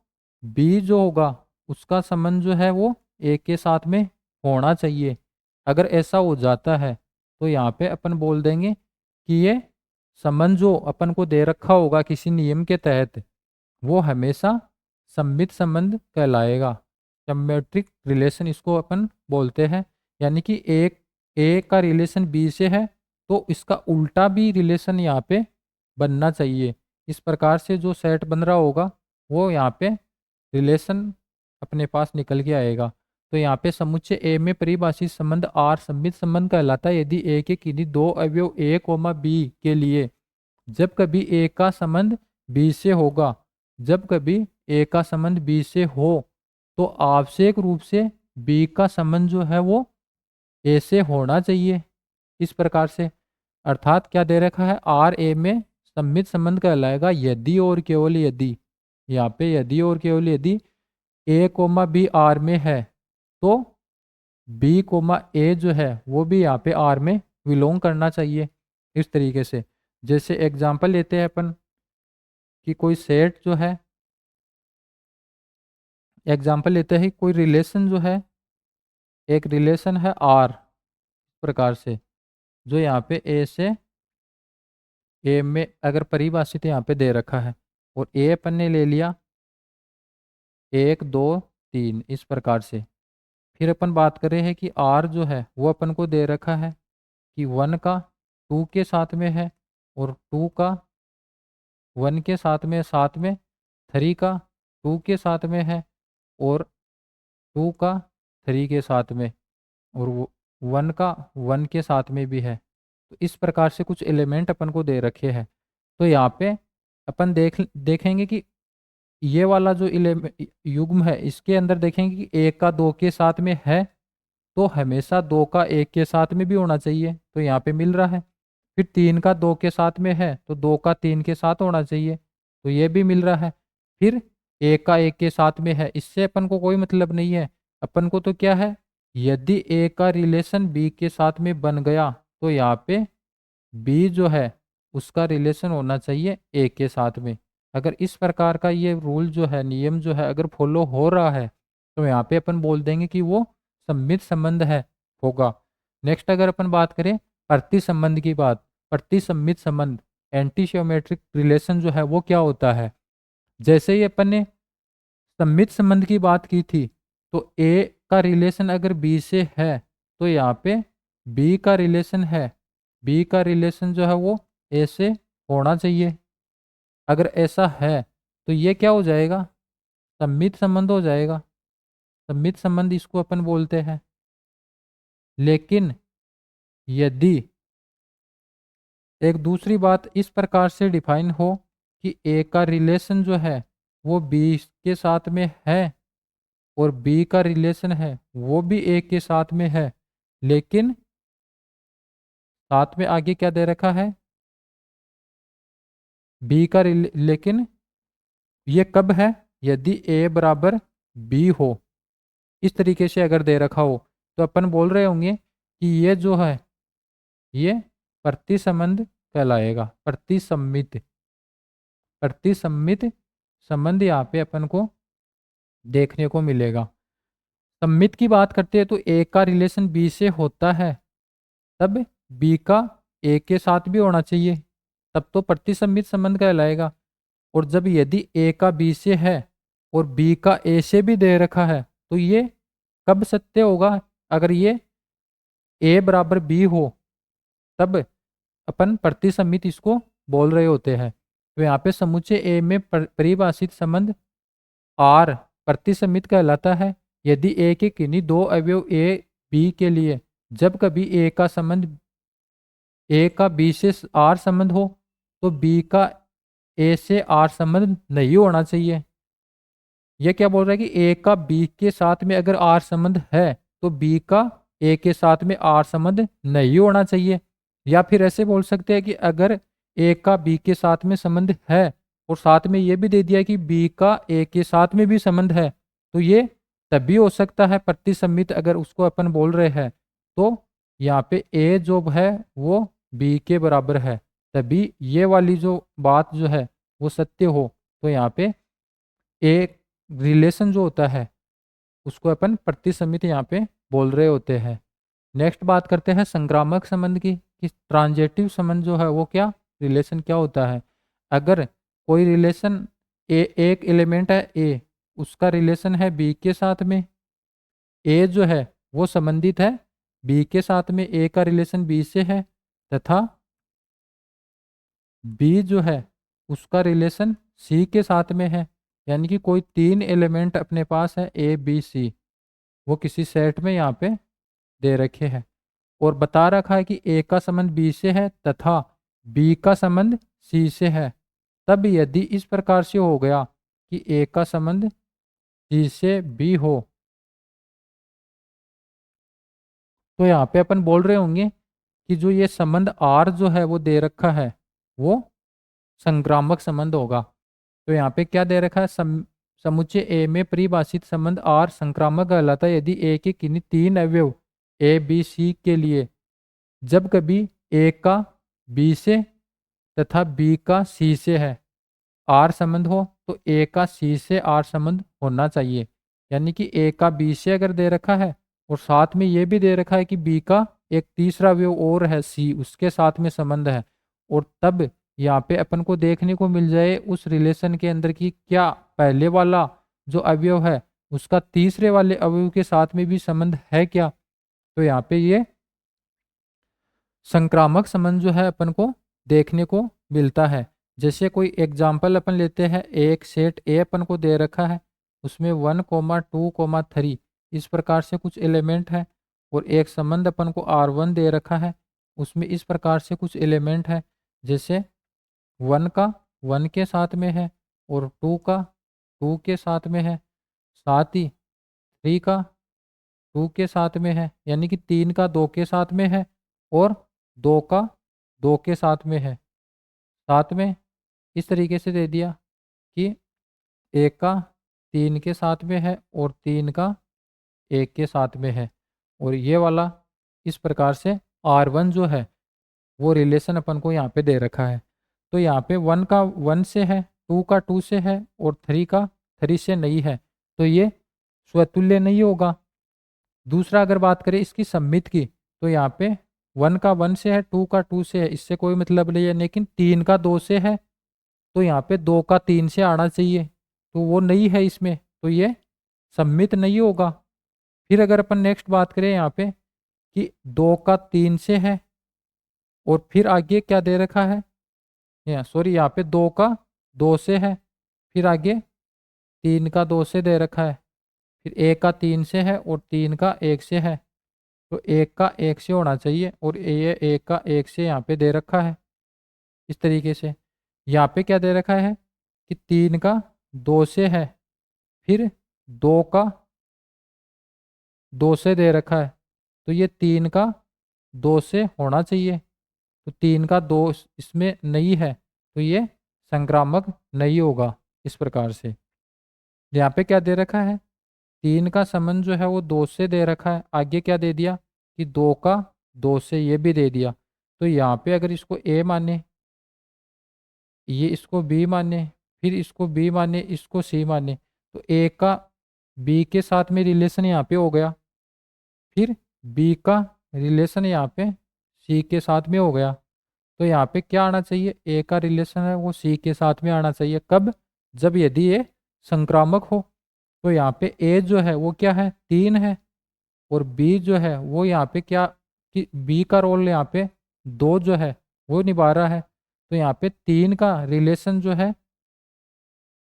A: बी जो होगा उसका संबंध जो है वो ए के साथ में होना चाहिए। अगर ऐसा हो जाता है तो यहाँ पे अपन बोल देंगे कि ये संबंध जो अपन को दे रखा होगा किसी नियम के तहत वो हमेशा सम्मित संबंध कहलाएगा। सिमेट्रिक रिलेशन इसको अपन बोलते हैं, यानी कि एक ए का रिलेशन बी से है तो इसका उल्टा भी रिलेशन यहाँ पे बनना चाहिए। इस प्रकार से जो सेट बन रहा होगा वो यहाँ पे रिलेशन अपने पास निकल के आएगा। तो यहाँ पे समुच्चय ए में परिभाषित संबंध आर सम्मित संबंध कहलाता है यदि ए के किन्हीं दो अवयव ए कोमा बी के लिए जब कभी ए का संबंध बी से होगा, जब कभी ए का संबंध बी से हो तो आवश्यक रूप से बी का संबंध जो है वो ए से होना चाहिए। इस प्रकार से अर्थात क्या दे रखा है, आर ए में सम्मित संबंध कहलाएगा यदि और केवल यदि, यहाँ पे यदि और केवल यदि ए कोमा बी आर में है तो बी कोमा ए जो है वो भी यहाँ पे आर में बिलोंग करना चाहिए। इस तरीके से जैसे एग्जांपल लेते हैं अपन कि कोई सेट जो है, एग्जांपल लेते हैं कोई रिलेशन जो है, एक रिलेशन है आर प्रकार से जो यहाँ पे ए से ए में अगर परिभाषित यहाँ पे दे रखा है और ए अपन ने ले लिया 1 2 3 इस प्रकार से। फिर अपन बात कर रहे हैं कि आर जो है वो अपन को दे रखा है कि 1 का 2 के साथ में है और 2 का 1 के साथ में 3 का 2 के साथ में है और 2 का 3 के साथ में और 1 का 1 के साथ में भी है। तो इस प्रकार से कुछ एलिमेंट अपन को दे रखे हैं। तो यहाँ पे अपन देखेंगे कि ये वाला जो युग्म है इसके अंदर देखेंगे कि 1 का 2 के साथ में है तो हमेशा 2 का 1 के साथ में भी होना चाहिए, तो यहाँ पे मिल रहा है। फिर 3 का 2 के साथ में है तो 2 का 3 के साथ होना चाहिए, तो ये भी मिल रहा है। फिर 1 का 1 के साथ में है, इससे अपन को कोई मतलब नहीं है। अपन को तो क्या है, यदि ए का रिलेशन बी के साथ में बन गया तो यहाँ पे बी जो है उसका रिलेशन होना चाहिए ए के साथ में। अगर इस प्रकार का ये रूल जो है, नियम जो है, अगर फॉलो हो रहा है तो यहाँ पे अपन बोल देंगे कि वो सम्मित संबंध है, होगा। नेक्स्ट अगर अपन बात करें प्रति संबंध की बात, प्रति सम्मित संबंध, एंटीशियोमेट्रिक रिलेशन जो है वो क्या होता है। जैसे ही अपन ने सम्मित संबंध की बात की थी, तो ए का रिलेशन अगर बी से है तो यहाँ पे बी का रिलेशन है, बी का रिलेशन जो है वो ए से होना चाहिए। अगर ऐसा है तो ये क्या हो जाएगा, सम्मित संबंध हो जाएगा। सम्मित संबंध इसको अपन बोलते हैं। लेकिन यदि एक दूसरी बात इस प्रकार से डिफाइन हो कि ए का रिलेशन जो है वो बी के साथ में है और बी का रिलेशन है वो भी ए के साथ में है, लेकिन साथ में आगे क्या दे रखा है, बी का लेकिन ये कब है, यदि ए बराबर बी हो, इस तरीके से अगर दे रखा हो तो अपन बोल रहे होंगे कि ये जो है ये प्रतिसंबंध कहलाएगा। प्रतिसम्मित, प्रतिसम्मित संबंध यहाँ पे अपन को देखने को मिलेगा। सम्मित की बात करते हैं तो ए का रिलेशन बी से होता है, तब बी का ए के साथ भी होना चाहिए, तब तो प्रतिसम्मित संबंध कहलाएगा। और जब यदि ए का बी से है और बी का ए से भी दे रखा है तो ये कब सत्य होगा, अगर ये ए बराबर बी हो तब अपन प्रतिसम्मित इसको बोल रहे होते हैं। तो यहाँ पे समुच्चय ए में परिभाषित संबंध आर प्रतिसम्मित कहलाता है यदि ए के किन्हीं दो अवयव ए बी के लिए जब कभी ए का संबंध ए का बी से आर संबंध हो तो बी का ए से आर संबंध नहीं होना चाहिए। ये क्या बोल रहा है कि ए का बी के साथ में अगर आर संबंध है तो बी का ए के साथ में आर संबंध नहीं होना चाहिए। या फिर ऐसे बोल सकते हैं कि अगर ए का बी के साथ में संबंध है और साथ में ये भी दे दिया कि बी का ए के साथ में भी संबंध है तो ये तभी हो सकता है प्रतिसम्मित, अगर उसको अपन बोल रहे हैं तो यहाँ पे ए जो है वो बी के बराबर है, तभी ये वाली जो बात जो है वो सत्य हो। तो यहाँ पे एक रिलेशन जो होता है उसको अपन प्रतिसम्मित यहाँ पे बोल रहे होते हैं। नेक्स्ट बात करते हैं संक्रामक संबंध की, कि ट्रांजेटिव संबंध जो है वो क्या रिलेशन क्या होता है। अगर कोई रिलेशन ए, एक एलिमेंट है ए, उसका रिलेशन है बी के साथ में, ए जो है वो संबंधित है बी के साथ में, ए का रिलेशन बी से है, तथा बी जो है उसका रिलेशन सी के साथ में है। यानी कि कोई तीन एलिमेंट अपने पास है ए बी सी, वो किसी सेट में यहाँ पे दे रखे हैं और बता रखा है कि ए का संबंध बी से है तथा बी का संबंध सी से है। तब यदि इस प्रकार से हो गया कि ए का संबंध सी से बी हो तो यहाँ पे अपन बोल रहे होंगे कि जो ये संबंध आर जो है वो दे रखा है वो संक्रामक संबंध होगा। तो यहाँ पे क्या दे रखा है, समुच्चय ए में परिभाषित संबंध आर संक्रामक कहलाता है यदि ए के किन्हीं तीन अवयव ए बी सी के लिए जब कभी ए का बी से तथा बी का सी से है आर संबंध हो तो ए का सी से आर संबंध होना चाहिए। यानी कि ए का बी से अगर दे रखा है और साथ में ये भी दे रखा है कि बी का एक तीसरा अवयव और है सी, उसके साथ में संबंध है, और तब यहाँ पे अपन को देखने को मिल जाए उस रिलेशन के अंदर की क्या पहले वाला जो अवयव है उसका तीसरे वाले अवयव के साथ में भी संबंध है क्या। तो यहाँ पे ये संक्रामक संबंध जो है अपन को देखने को मिलता है। जैसे कोई एग्जाम्पल अपन लेते हैं, एक सेट ए अपन को दे रखा है, उसमें 1, 2, 3 इस प्रकार से कुछ एलिमेंट है, और एक संबंध अपन को R1 दे रखा है, उसमें इस प्रकार से कुछ एलिमेंट है। जैसे 1 का 1 के साथ में है और 2 का 2 के साथ में है, साथ ही 3 का 2 के साथ में है, यानी कि 3 का 2 के साथ में है और 2 का 2 के साथ में है। साथ में इस तरीके से दे दिया कि एक का 3 के साथ में है और 3 का 1 के साथ में है, और ये वाला इस प्रकार से R1 जो है वो रिलेशन अपन को यहाँ पे दे रखा है। तो यहाँ पे 1 का 1 से है 2 का 2 से है और 3 का 3 से नहीं है, तो ये स्वतुल्य नहीं होगा। दूसरा अगर बात करें इसकी सममित की, तो यहाँ पे 1 का 1 से है, 2 का 2 से है, इससे कोई मतलब नहीं है। लेकिन 3 का 2 से है, तो यहाँ पे 2 का 3 से आना चाहिए, तो वो नहीं है इसमें, तो ये सममित नहीं होगा। फिर अगर अपन नेक्स्ट बात करें यहाँ पे कि 2 का 3 से है और फिर आगे क्या दे रखा है, सॉरी यहाँ पे 2 का 2 से है, फिर आगे 3 का 2 से दे रखा है, फिर 1 का 3 से है और 3 का 1 से है, तो 1 का 1 से होना चाहिए और ये 1 का 1 से यहाँ पे दे रखा है। इस तरीके से यहाँ पे क्या दे रखा है कि 3 का 2 से है, फिर 2 का 2 से दे रखा है, तो ये 3 का 2 से होना चाहिए, तो 3 का 2 इसमें नहीं है, तो ये संक्रामक नहीं होगा। इस प्रकार से यहाँ पे क्या दे रखा है, 3 का संबंध जो है वो 2 से दे रखा है, आगे क्या दे दिया कि 2 का 2 से ये भी दे दिया, तो यहाँ पे अगर इसको ए माने, ये इसको बी माने, फिर इसको बी माने, इसको सी माने, तो ए का बी के साथ में रिलेशन यहाँ पे हो गया, फिर बी का रिलेशन यहाँ पे सी के साथ में हो गया, तो यहाँ पे क्या आना चाहिए, ए का रिलेशन है वो सी के साथ में आना चाहिए। कब, जब यदि ये संक्रामक हो। तो यहाँ पे ए जो है वो क्या है, 3 है, और बी जो है वो यहाँ पे क्या कि बी का रोल यहाँ पे 2 जो है वो निभा रहा है, तो यहाँ पे 3 का रिलेशन जो है,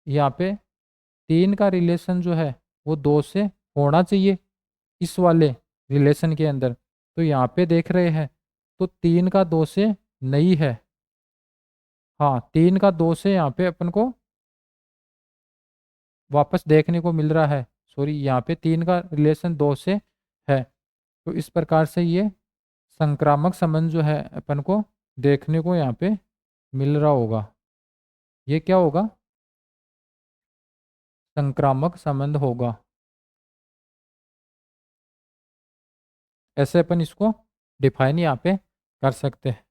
A: यहाँ पे 3 का रिलेशन जो है वो 2 से होना चाहिए इस वाले रिलेशन के अंदर। तो यहाँ पे देख रहे हैं तो 3 का 2 से नहीं है, हाँ 3 का 2 से यहाँ पे अपन को वापस देखने को मिल रहा है, सॉरी यहाँ पे 3 का रिलेशन 2 से है, तो इस प्रकार से ये संक्रामक संबंध जो है अपन को देखने को यहाँ पे मिल रहा होगा। ये क्या होगा, संक्रामक संबंध होगा। ऐसे अपन इसको डिफाइन यहाँ पे कर सकते हैं।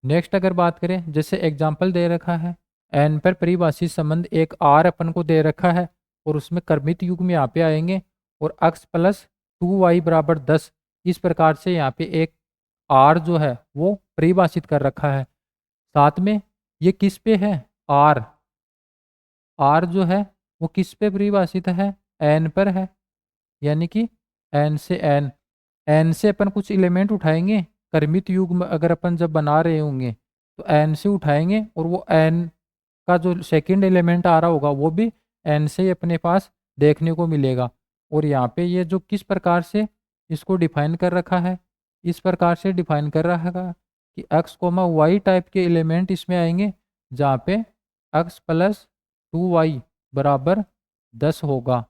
A: नेक्स्ट अगर बात करें, जैसे एग्जाम्पल दे रखा है एन पर परिभाषित संबंध एक आर अपन को दे रखा है और उसमें क्रमित युग में यहाँ पे आएंगे और x प्लस 2y बराबर 10, इस प्रकार से यहाँ पे एक आर जो है वो परिभाषित कर रखा है। साथ में ये किस पे है, आर आर जो है वो किस पे परिभाषित है, एन पर है, यानी कि एन से एन, एन से अपन कुछ एलिमेंट उठाएंगे, क्रमित युग में अगर अपन जब बना रहे होंगे तो एन से उठाएंगे और वो एन का जो सेकंड एलिमेंट आ रहा होगा वो भी एन से ही अपने पास देखने को मिलेगा। और यहाँ पे ये जो किस प्रकार से इसको डिफाइन कर रखा है, इस प्रकार से डिफाइन कर रखा है कि x कोमा वाई टाइप के एलिमेंट इसमें आएंगे जहाँ पे x प्लस 2y बराबर 10 होगा,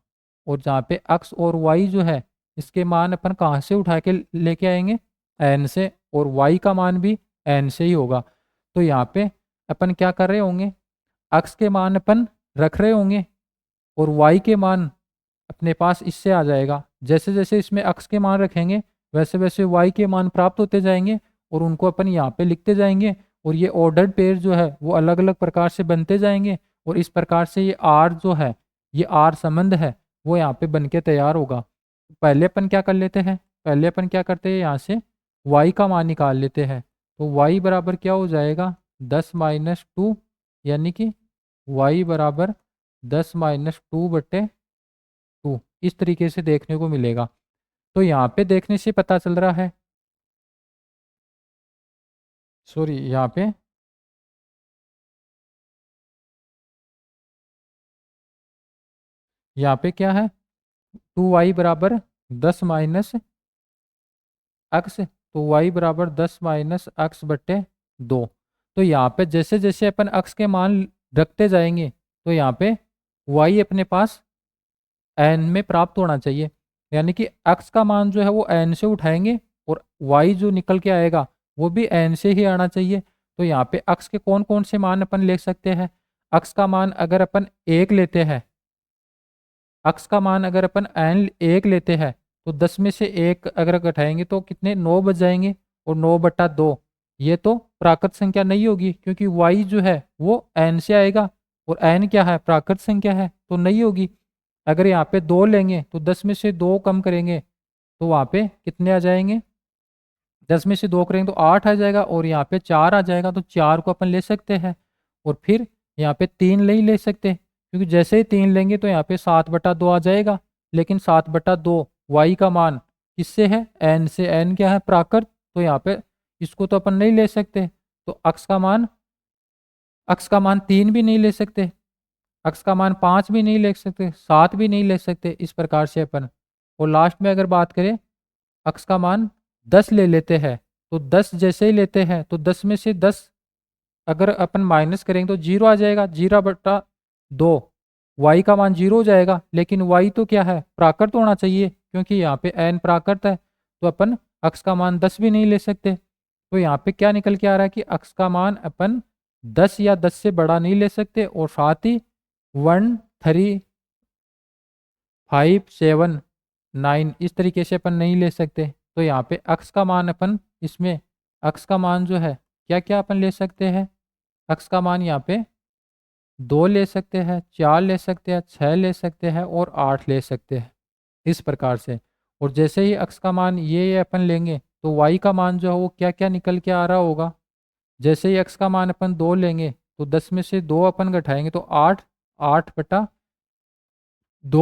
A: और जहाँ पे x और y जो है इसके मान अपन कहाँ से उठा के लेके आएंगे, n से, और y का मान भी n से ही होगा। तो यहाँ पे अपन क्या कर रहे होंगे, x के मान अपन रख रहे होंगे और y के मान अपने पास इससे आ जाएगा। जैसे जैसे इसमें x के मान रखेंगे वैसे वैसे y के मान प्राप्त होते जाएंगे और उनको अपन यहाँ पे लिखते जाएंगे, और ये ऑर्डर्ड पेयर जो है वो अलग अलग प्रकार से बनते जाएंगे, और इस प्रकार से ये r जो है, ये r संबंध है वो यहाँ पे बन के तैयार होगा। पहले अपन क्या कर लेते हैं, पहले अपन क्या करते हैं, यहाँ से y का मान निकाल लेते हैं, तो y बराबर क्या हो जाएगा 10 माइनस 2, यानी कि y बराबर 10 माइनस 2/2, इस तरीके से देखने को मिलेगा। तो यहाँ पे देखने से पता चल रहा है, सॉरी यहाँ पे क्या है 2y बराबर 10 माइनस एक्स, तो y बराबर 10 माइनस x/2। तो यहाँ पे जैसे जैसे अपन x के मान रखते जाएंगे तो यहाँ पे y अपने पास n में प्राप्त होना चाहिए, यानी कि x का मान जो है वो n से उठाएंगे और y जो निकल के आएगा वो भी n से ही आना चाहिए। तो यहाँ पे x के कौन कौन से मान अपन ले सकते हैं, x का मान अगर अपन 1 लेते हैं, x का मान अगर अपन n 1 लेते हैं तो 10 में से 1 अगर घटाएंगे तो कितने 9 बच जाएंगे, और 9/2 ये तो प्राकृत संख्या नहीं होगी क्योंकि y जो है वो n से आएगा और n क्या है, प्राकृत संख्या है, तो नहीं होगी। अगर यहाँ पे 2 लेंगे तो 10 में से 2 कम करेंगे तो वहाँ पे कितने आ जाएंगे, 10 में से 2 करेंगे तो 8 आ जाएगा, और यहाँ पे 4 आ जाएगा, तो 4 को अपन ले सकते हैं। और फिर यहाँ पे 3 नहीं ले सकते, क्योंकि जैसे ही 3 लेंगे तो यहाँ पे 7/2 आ जाएगा। लेकिन 7/2 y का मान किससे है, n से। n क्या है, प्राकृत, तो यहाँ पे इसको तो अपन नहीं ले सकते। तो अक्स का मान 3 भी नहीं ले सकते, अक्स का मान 5 भी नहीं ले सकते, 7 भी नहीं ले सकते, इस प्रकार से अपन। और लास्ट में अगर बात करें, अक्स का मान 10 ले लेते हैं, तो 10 जैसे ही लेते हैं तो 10 में से 10 अगर अपन माइनस करेंगे तो 0 आ जाएगा, 0/2, वाई का मान 0 हो जाएगा। लेकिन वाई तो क्या है, प्राकृत होना चाहिए, क्योंकि यहाँ पे एन प्राकृत है, तो अपन अक्स का मान 10 भी नहीं ले सकते। तो यहाँ पे क्या निकल के आ रहा है कि अक्स का मान अपन 10 या 10 से बड़ा नहीं ले सकते, और साथ ही 1 3 5 7 9 इस तरीके से अपन नहीं ले सकते। तो यहाँ पे अक्स का मान अपन, इसमें अक्स का मान जो है क्या क्या अपन ले सकते हैं, अक्स का मान यहाँ पे 2 ले सकते हैं, 4 ले सकते हैं, 6 ले सकते हैं और 8 ले सकते हैं, इस प्रकार से। और जैसे ही अक्स का मान ये अपन लेंगे तो वाई का मान जो है वो क्या क्या निकल के आ रहा होगा। जैसे ही एक्स का मान अपन 2 लेंगे तो 10 में से 2 अपन घटाएंगे तो 8, 8/2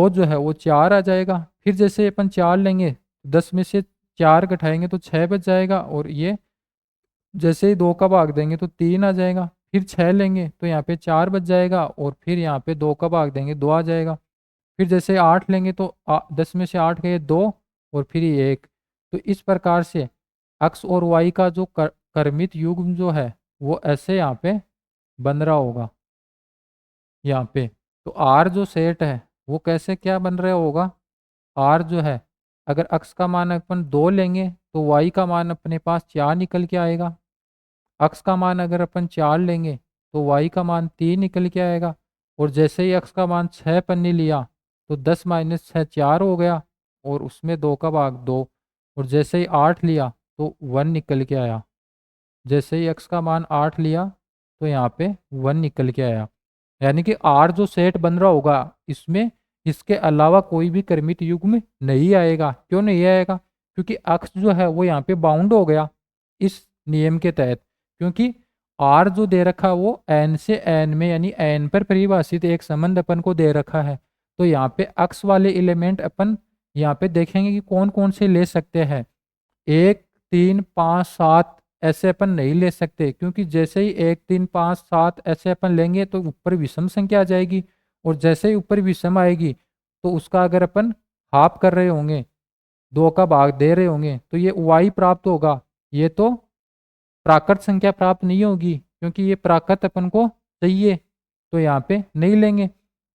A: जो है वो 4 आ जाएगा। फिर जैसे अपन 4 लेंगे, 10 में से 4 घटाएंगे तो 6 बच जाएगा, और ये जैसे ही 2 का भाग देंगे तो 3 आ जाएगा। फिर 6 लेंगे तो यहाँ पे 4 बच जाएगा, और फिर यहाँ पे 2 का भाग देंगे 2 आ जाएगा। फिर जैसे 8 लेंगे तो 10 में से 8 गए 2, और फिर ये 1। तो इस प्रकार से एक्स और वाई का जो क्रमित युग्म जो है वो ऐसे यहाँ पे बन रहा होगा यहाँ पे। तो आर जो सेट है वो कैसे क्या बन रहा होगा, आर जो है अगर एक्स का मान अपन 2 लेंगे तो वाई का मान अपने पास 4 निकल के आएगा। एक्स का मान अगर अपन 4 लेंगे तो वाई का मान 3 निकल के आएगा। और जैसे ही एक्स का मान 6 पन्नी लिया तो 10 - 6 4 हो गया, और उसमें 2 का भाग 2। और जैसे ही 8 लिया तो 1 निकल के आया। जैसे ही एक्स का मान 8 लिया तो यहाँ पे 1 निकल के आया। यानी कि आर जो सेट बन रहा होगा इसमें इसके अलावा कोई भी क्रमित युग्म नहीं आएगा। क्यों नहीं आएगा, क्योंकि अक्स जो है वो यहाँ पे बाउंड हो गया इस नियम के तहत। क्योंकि आर जो दे रखा है वो एन से एन में, यानी एन पर परिभाषित एक संबंध अपन को दे रखा है। तो यहाँ पे अक्स वाले एलिमेंट अपन यहाँ पे देखेंगे कि कौन कौन से ले सकते हैं। 1 3 5 7 ऐसे अपन नहीं ले सकते, क्योंकि जैसे ही 1 3 5 7 ऐसे अपन लेंगे तो ऊपर विषम संख्या आ जाएगी, और जैसे ही ऊपर विषम आएगी तो उसका अगर अपन हाफ कर रहे होंगे, 2 का भाग दे रहे होंगे, तो ये y प्राप्त होगा। ये तो प्राकृत संख्या प्राप्त नहीं होगी, क्योंकि ये प्राकृत अपन को चाहिए, तो यहाँ पे नहीं लेंगे।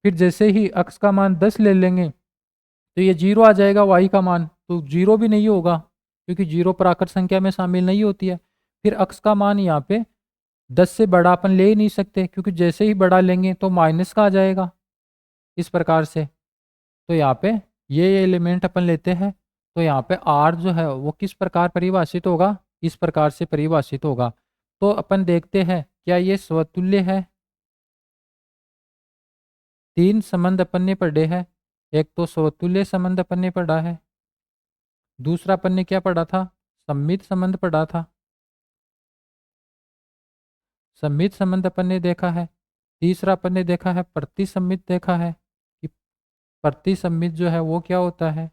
A: फिर जैसे ही x का मान 10 ले लेंगे तो ये 0 आ जाएगा, y का मान तो 0 भी नहीं होगा, क्योंकि 0 प्राकृत संख्या में शामिल नहीं होती है। फिर x का मान यहाँ पे 10 से बड़ा अपन ले ही नहीं सकते, क्योंकि जैसे ही बड़ा लेंगे तो माइनस का आ जाएगा, इस प्रकार से। तो यहाँ पे ये एलिमेंट अपन लेते हैं, तो यहाँ पे r जो है वो किस प्रकार परिभाषित होगा, इस प्रकार से परिभाषित होगा। तो अपन देखते हैं क्या ये स्वतुल्य है। 3 संबंध अपन ने पढ़े हैं। एक तो स्वतुल्य संबंध अपन ने पढ़ा है, दूसरा अपन ने क्या पढ़ा था, सम्मित संबंध पढ़ा था, सम्मित संबंध अपन ने देखा है। तीसरा अपन ने देखा है प्रतिसम्मित, देखा है कि प्रतिसम्मित जो है वो क्या होता है।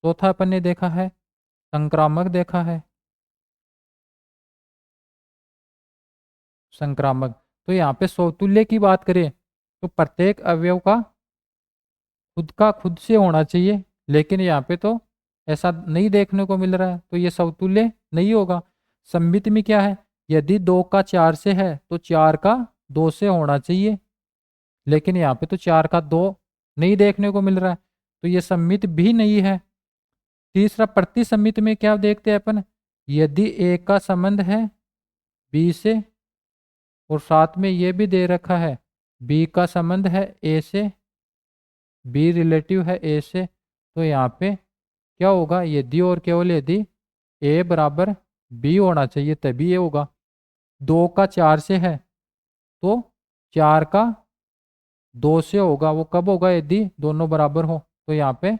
A: चौथा अपन ने देखा है संक्रामक, देखा है संक्रामक। तो यहाँ पे स्वतुल्य की बात करें तो प्रत्येक अवयव का खुद से होना चाहिए, लेकिन यहाँ पे तो ऐसा नहीं देखने को मिल रहा है, तो ये समतुल्य नहीं होगा। सममित में क्या है, यदि 2 का 4 से है तो 4 का 2 से होना चाहिए, लेकिन यहाँ पे तो 4 का 2 नहीं देखने को मिल रहा है, तो ये सम्मित भी नहीं है। तीसरा प्रतिसम्मित में क्या देखते हैं अपन, यदि ए का संबंध है बी से, और साथ में ये भी दे रखा है बी का संबंध है ए से, बी रिलेटिव है ए से, तो यहाँ पे क्या होगा, यदि और केवल यदि ए बराबर बी होना चाहिए तभी ये होगा। 2 का 4 से है तो 4 का 2 से होगा, वो कब होगा? यदि दोनों बराबर हो। तो यहाँ पे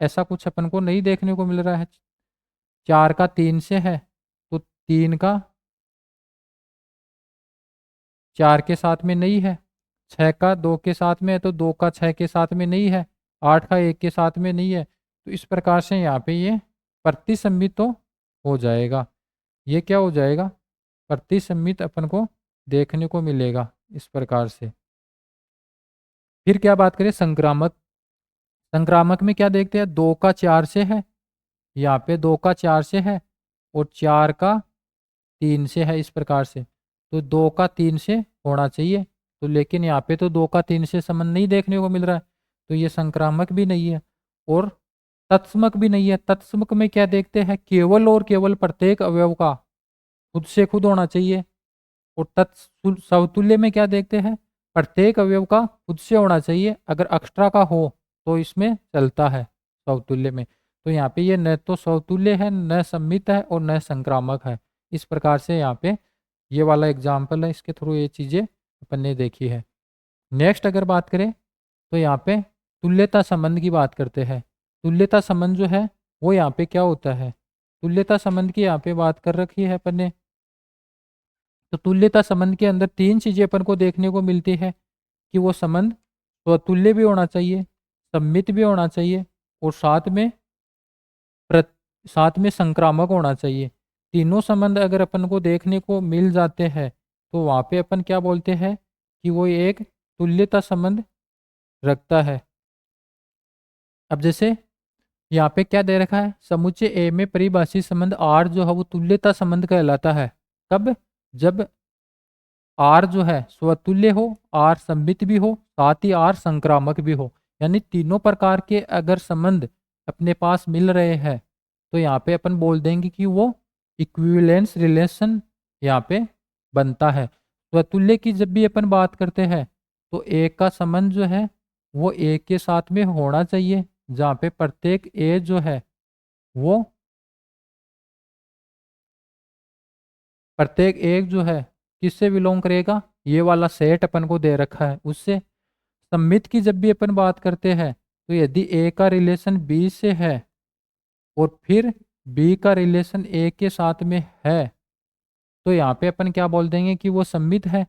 A: ऐसा कुछ अपन को नहीं देखने को मिल रहा है। 4 का 3 से है तो 3 का 4 के साथ में नहीं है, 6 का 2 के साथ में है तो 2 का 6 के साथ में नहीं है, 8 का 1 के साथ में नहीं है। तो इस प्रकार से यहाँ पे ये प्रतिसम्मित तो हो जाएगा। ये क्या हो जाएगा? प्रतिसम्मित अपन को देखने को मिलेगा इस प्रकार से। फिर क्या बात करें संक्रामक। संक्रामक में क्या देखते हैं? 2 का 4 से है, यहाँ पे 2 का 4 से है और 4 का 3 से है, इस प्रकार से। तो 2 का 3 से होना चाहिए, तो लेकिन यहाँ पे तो 2 का 3 से संबंध नहीं देखने को मिल रहा है, तो ये संक्रामक भी नहीं है और तत्समक भी नहीं है। तत्समक में क्या देखते हैं? केवल और केवल प्रत्येक अवयव का खुद से खुद होना चाहिए। और समतुल्य में क्या देखते हैं? प्रत्येक अवयव का खुद से होना चाहिए, अगर एक्स्ट्रा का हो तो इसमें चलता है समतुल्य में। तो यहाँ पे ये न तो समतुल्य है, न सम्मित है और न संक्रामक है। इस प्रकार से यहाँ पे ये वाला एग्जाम्पल है, इसके थ्रू ये चीज़ें अपन ने देखी है। नेक्स्ट अगर बात करें तो यहाँ पे तुल्यता संबंध की बात करते हैं। तुल्यता संबंध जो है वो यहाँ पे क्या होता है? तुल्यता संबंध की यहाँ पे बात कर रखी है अपन ने। तो तुल्यता संबंध के अंदर 3 चीजें अपन को देखने को मिलती है कि वो संबंध स्वतुल्य भी होना चाहिए, सम्मित भी होना चाहिए और साथ में संक्रामक होना चाहिए। तीनों संबंध अगर अपन को देखने को मिल जाते हैं तो वहाँ पे अपन क्या बोलते हैं कि वो एक तुल्यता संबंध रखता है। अब जैसे यहाँ पे क्या दे रखा है? समुच्चय ए में परिभाषित संबंध आर जो है वो तुल्यता संबंध कहलाता है। कब? जब आर जो है स्वतुल्य हो, आर सम्मित भी हो, साथ ही आर संक्रामक भी हो। यानी तीनों प्रकार के अगर संबंध अपने पास मिल रहे हैं तो यहाँ पे अपन बोल देंगे कि वो इक्विवेलेंस रिलेशन यहाँ पे बनता है। स्वतुल्य की जब भी अपन बात करते हैं तो एक का संबंध जो है वो एक के साथ में होना चाहिए, जहाँ पे प्रत्येक ए जो है वो प्रत्येक एक जो है किससे बिलोंग करेगा? ये वाला सेट अपन को दे रखा है उससे। सम्मित की जब भी अपन बात करते हैं तो यदि ए का रिलेशन बी से है और फिर बी का रिलेशन ए के साथ में है तो यहाँ पे अपन क्या बोल देंगे कि वो सम्मित है।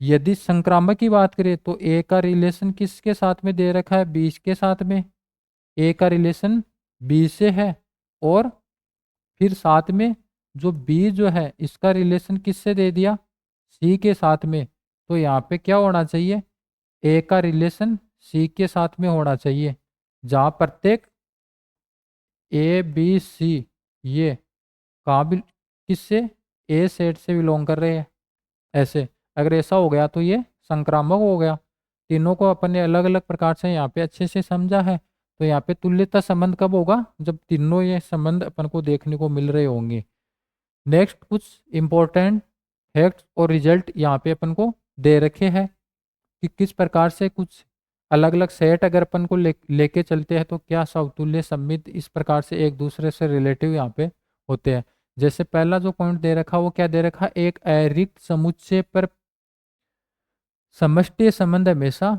A: यदि संक्रामक की बात करें तो ए का रिलेशन किसके साथ में दे रखा है? बी के साथ में। ए का रिलेशन बी से है और फिर साथ में जो बी जो है इसका रिलेशन किससे दे दिया? सी के साथ में। तो यहाँ पे क्या होना चाहिए? ए का रिलेशन सी के साथ में होना चाहिए, जहाँ प्रत्येक ए बी सी ये काबिल किससे? ए सेट से बिलोंग कर रहे हैं। ऐसे अगर ऐसा हो गया तो ये संक्रामक हो गया। तीनों को अपन ने अलग अलग प्रकार से यहाँ पे अच्छे से समझा है। तो यहाँ पे तुल्यता संबंध कब होगा? जब तीनों ये संबंध अपन को देखने को मिल रहे होंगे। नेक्स्ट कुछ इंपॉर्टेंट फैक्ट्स और रिजल्ट यहाँ पे अपन को दे रखे हैं कि किस प्रकार से कुछ अलग अलग सेट अगर अपन को लेके चलते हैं तो क्या समतुल्य सम्मित इस प्रकार से एक दूसरे से रिलेटिव यहाँ पे होते हैं। जैसे पहला जो पॉइंट दे रखा वो क्या दे रखा? एक अरिक्त समुच्चय पर समष्टि संबंध हमेशा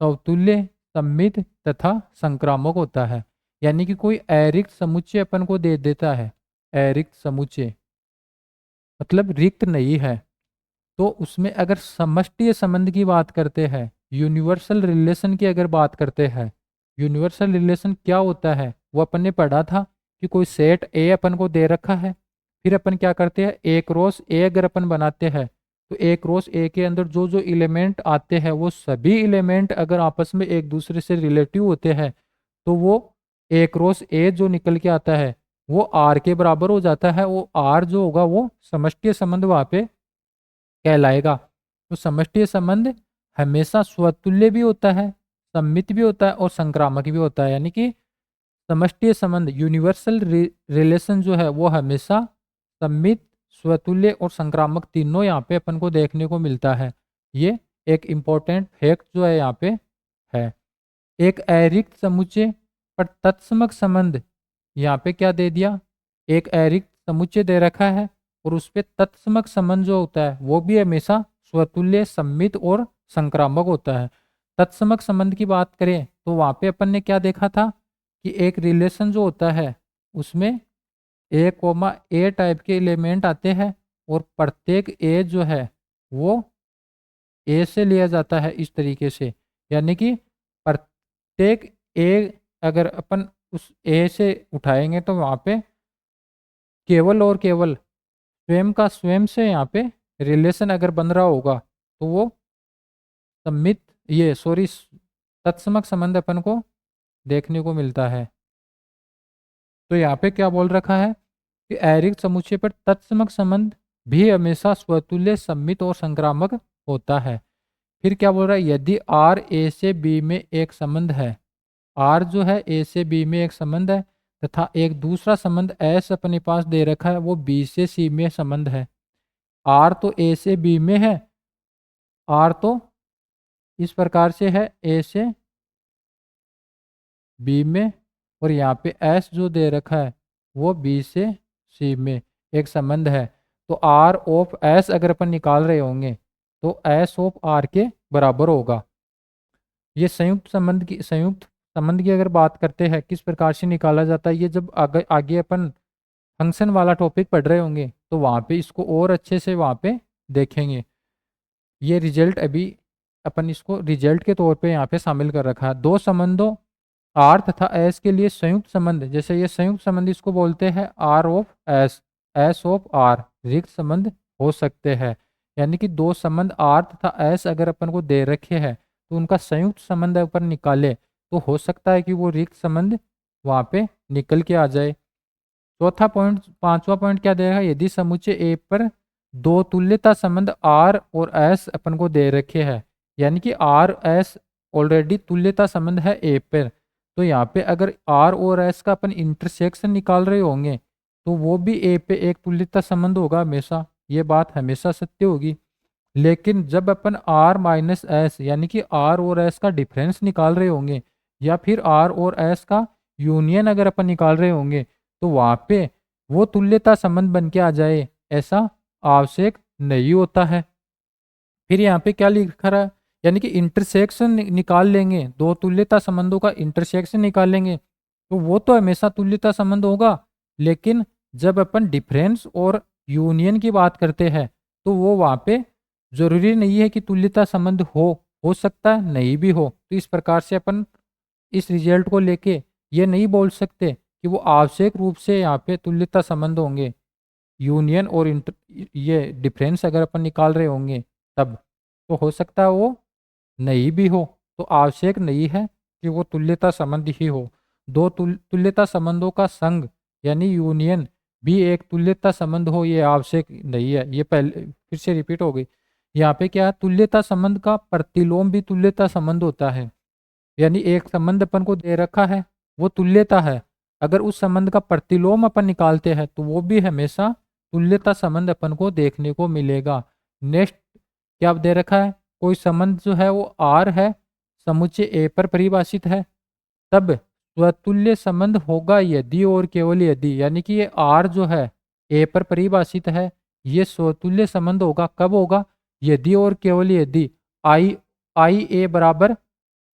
A: समतुल्य, सम्मित तथा संक्रामक होता है। यानी कि कोई अरिक्त समुच्चय अपन को दे देता है, अरिक्त समुच्चय मतलब रिक्त नहीं है, तो उसमें अगर समष्टि संबंध की बात करते हैं, यूनिवर्सल रिलेशन की अगर बात करते हैं, यूनिवर्सल रिलेशन क्या होता है वो अपन ने पढ़ा था कि कोई सेट ए अपन को दे रखा है, फिर अपन क्या करते हैं ए क्रॉस ए अगर अपन बनाते हैं तो ए क्रॉस ए के अंदर जो जो इलेमेंट आते हैं वो सभी इलेमेंट अगर आपस में एक दूसरे से रिलेटिव होते हैं तो वो ए क्रॉस ए जो निकल के आता है वो आर के बराबर हो जाता है। वो आर जो होगा वो समष्टि संबंध वहाँ पे कहलाएगा। तो समष्टि संबंध हमेशा स्वतुल्य भी होता है, सम्मित भी होता है और संक्रामक भी होता है। यानी कि समष्टि संबंध यूनिवर्सल रिलेशन जो है वो हमेशा सम्मित, स्वतुल्य और संक्रामक तीनों यहाँ पे अपन को देखने को मिलता है। ये एक इम्पोर्टेंट फैक्ट जो है यहाँ पे है। एक अरिक्त समुच्चय पर तत्समक संबंध यहाँ पे क्या दे दिया? एक अरिक्त समुच्चय दे रखा है और उस पे तत्समक संबंध जो होता है वो भी हमेशा स्वतुल्य सम्मित और संक्रामक होता है। तत्समक संबंध की बात करें तो वहां पे अपन ने क्या देखा था कि एक रिलेशन जो होता है उसमें ए कोमा ए टाइप के एलिमेंट आते हैं और प्रत्येक ए जो है वो ए से लिया जाता है इस तरीके से, यानी कि प्रत्येक ए अगर अपन उस ए से उठाएंगे तो वहां पे केवल और केवल स्वयं का स्वयं से यहाँ पे रिलेशन अगर बन रहा होगा तो वो सम्मित ये सॉरी तत्समक संबंध अपन को देखने को मिलता है। तो यहाँ पे क्या बोल रखा है कि ऐरिक समुच्चय पर तत्समक संबंध भी हमेशा स्वतुल्य सम्मित और संक्रामक होता है। फिर क्या बोल रहा है, यदि आर ए से बी में एक संबंध है, आर जो है ए से बी में एक संबंध है तथा एक दूसरा संबंध एस अपने पास दे रखा है वो बी से सी में संबंध है। आर तो ए से बी में है, आर तो इस प्रकार से है ए से बी में, और यहाँ पे एस जो दे रखा है वो बी से सी में एक संबंध है। तो आर ऑफ एस अगर अपन निकाल रहे होंगे तो एस ऑफ आर के बराबर होगा। ये संयुक्त संबंध की अगर बात करते हैं किस प्रकार से निकाला जाता है, ये जब आगे आगे अपन फंक्शन वाला टॉपिक पढ़ रहे होंगे तो वहाँ पे इसको और अच्छे से वहाँ पे देखेंगे। ये रिजल्ट अभी अपन इसको रिजल्ट के तौर पे यहाँ पे शामिल कर रखा है। दो संबंधों आर तथा एस के लिए संयुक्त संबंध, जैसे ये संयुक्त संबंध इसको बोलते हैं R of S, S of R रिक्त संबंध हो सकते हैं। यानी कि दो संबंध आर तथा एस अगर अपन को दे रखे हैं तो उनका संयुक्त संबंध अपन निकाले तो हो सकता है कि वो रिक्त संबंध वहाँ पे निकल के आ जाए। चौथा पॉइंट, पांचवा पॉइंट क्या देगा, यदि समुच्चय ए पर दो तुल्यता संबंध आर और एस अपन को दे रखे हैं, यानी कि आर एस ऑलरेडी तुल्यता संबंध है ए पर, तो यहाँ पे अगर आर और एस का अपन इंटरसेक्शन निकाल रहे होंगे तो वो भी ए पे एक तुल्यता संबंध होगा हमेशा, ये बात हमेशा सत्य होगी। लेकिन जब अपन आर माइनस एस यानी कि आर और एस का डिफरेंस निकाल रहे होंगे या फिर आर और एस का यूनियन अगर अपन निकाल रहे होंगे तो वहाँ पे वो तुल्यता संबंध बन के आ जाए ऐसा आवश्यक नहीं होता है। फिर यहाँ पे क्या लिखा रहा है, यानी कि इंटरसेक्शन निकाल लेंगे, दो तुल्यता संबंधों का इंटरसेक्शन निकाल लेंगे तो वो तो हमेशा तुल्यता संबंध होगा। लेकिन जब अपन डिफरेंस और यूनियन की बात करते हैं तो वो वहाँ पे जरूरी नहीं है कि तुल्यता संबंध हो सकता है नहीं भी हो। तो इस प्रकार से अपन इस रिजल्ट को लेके ये नहीं बोल सकते कि वो आवश्यक रूप से यहाँ पे तुल्यता संबंध होंगे। यूनियन और ये डिफरेंस अगर अपन निकाल रहे होंगे तब तो हो सकता है वो नहीं भी हो, तो आवश्यक नहीं है कि वो तुल्यता संबंध ही हो। दो तुल्यता संबंधों का संघ यानी यूनियन भी एक तुल्यता संबंध हो ये आवश्यक नहीं है। ये पहले फिर से रिपीट हो गई। यहाँ पे क्या है, तुल्यता संबंध का प्रतिलोम भी तुल्यता संबंध होता है। यानी एक संबंध अपन को दे रखा है वो तुल्यता है, अगर उस संबंध का प्रतिलोम अपन निकालते हैं तो वो भी हमेशा तुल्यता संबंध अपन को देखने को मिलेगा। नेक्स्ट क्या दे रखा है, कोई संबंध जो है वो आर है, समुच्चय ए पर परिभाषित है, तब स्वतुल्य संबंध होगा यदि और केवल यदि, यानी कि ये आर जो है ए पर परिभाषित है ये स्वतुल्य संबंध होगा। कब होगा, यदि और केवल यदि आई आई ए बराबर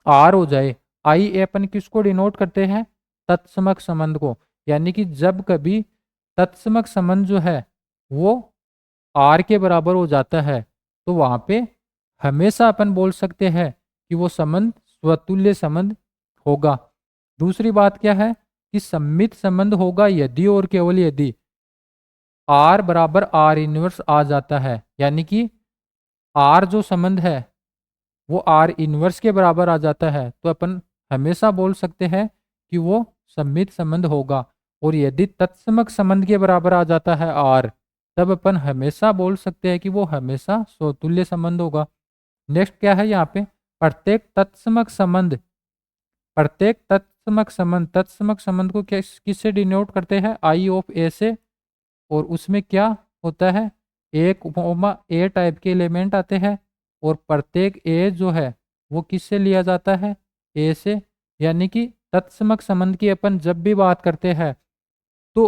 A: आर हो जाए। आई ए अपन किसको डिनोट करते हैं, तत्समक संबंध को। यानी कि जब कभी तत्समक संबंध जो है वो आर के बराबर हो जाता है तो वहां पे हमेशा अपन बोल सकते हैं कि वो संबंध स्वतुल्य संबंध होगा। दूसरी बात क्या है कि सम्मित संबंध होगा यदि और केवल यदि आर बराबर आर इनवर्स आ जाता है, यानी कि आर जो संबंध है वो आर इनवर्स के बराबर आ जाता है तो अपन हमेशा बोल सकते हैं कि वो सम्मित संबंध होगा। और यदि तत्समक संबंध के बराबर आ जाता है आर, तब अपन हमेशा बोल सकते हैं कि वो हमेशा स्वतुल्य संबंध होगा। नेक्स्ट क्या है यहाँ पे, प्रत्येक तत्समक संबंध, प्रत्येक तत्समक संबंध को किससे डिनोट करते हैं, आई ऑफ ए से। और उसमें क्या होता है, एक उपमा ए टाइप के एलिमेंट आते हैं और प्रत्येक ए जो है वो किससे लिया जाता है, ए से। यानी कि तत्समक संबंध की अपन जब भी बात करते हैं तो